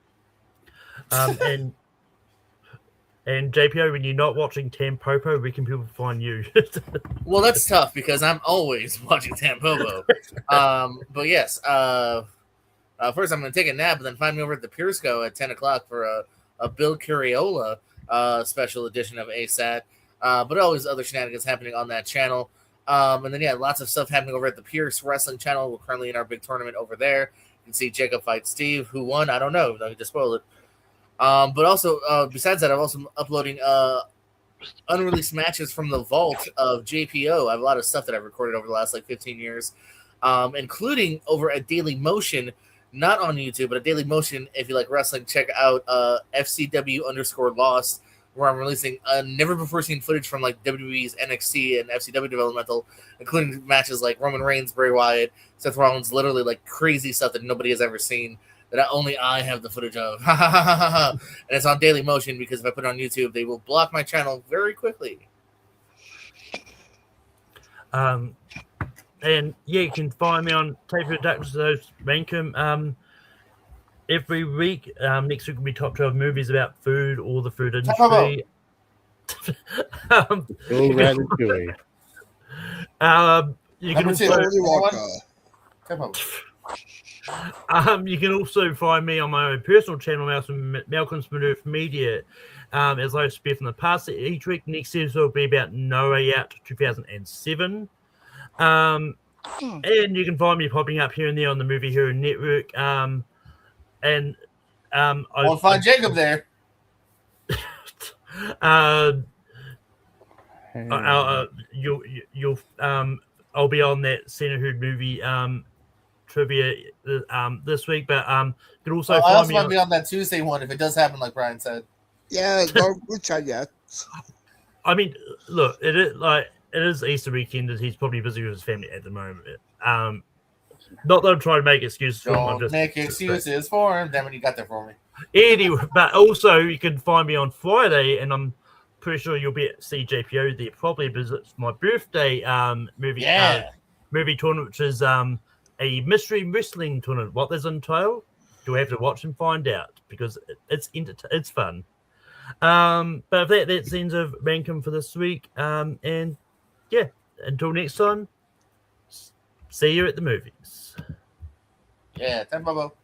And JPO, when you're not watching Tampopo, where can people find you? Well, that's tough because I'm always watching Tampopo. But yes, first I'm going to take a nap and then find me over at the Periscope at 10 o'clock for a Bill Curiola special edition of ASAT. But always other shenanigans happening on that channel. And then, yeah, lots of stuff happening over at the Pierce Wrestling channel. We're currently in our big tournament over there. You can see Jacob fight Steve. Who won? I don't know. I just spoiled it. But also, besides that, I'm also uploading unreleased matches from the vault of JPO. I have a lot of stuff that I've recorded over the last 15 years, including over at Daily Motion, not on YouTube, but at Daily Motion. If you like wrestling, check out FCW_Lost, where I'm releasing never before seen footage from WWE's NXT and FCW developmental, including matches like Roman Reigns, Bray Wyatt, Seth Rollins, literally crazy stuff that nobody has ever seen. That only I have the footage of. And it's on Daily Motion because if I put it on YouTube, they will block my channel very quickly. And yeah, you can find me on Tape Productions Rankum. Every week, next week will be top 12 movies about food or the food industry. You can you can also find me on my own personal channel, Malcolm's Maneuver Media, as I speak from the past each week. Next episode will be about No Way Out 2007. And you can find me popping up here and there on the Movie Hero Network. I'll find Jacob there. I'll be on that Centerhood movie trivia this week, but you can also I find also me want to be on that Tuesday one if it does happen, like Brian said. Yeah, no good chat yet. I mean, look, it is Easter weekend, and he's probably busy with his family at the moment. Not that I'm trying to make excuses for him. Don't make excuses for him. Then when you got there for me. Anyway, but also you can find me on Friday, and I'm pretty sure you'll be at CJPO there probably because it's my birthday movie tournament, which is a mystery wrestling tournament. What does it entail? You'll have to watch and find out because it's fun. But that's the end of Rankum for this week. And yeah, until next time, see you at the movies. Yeah, 10 bubble.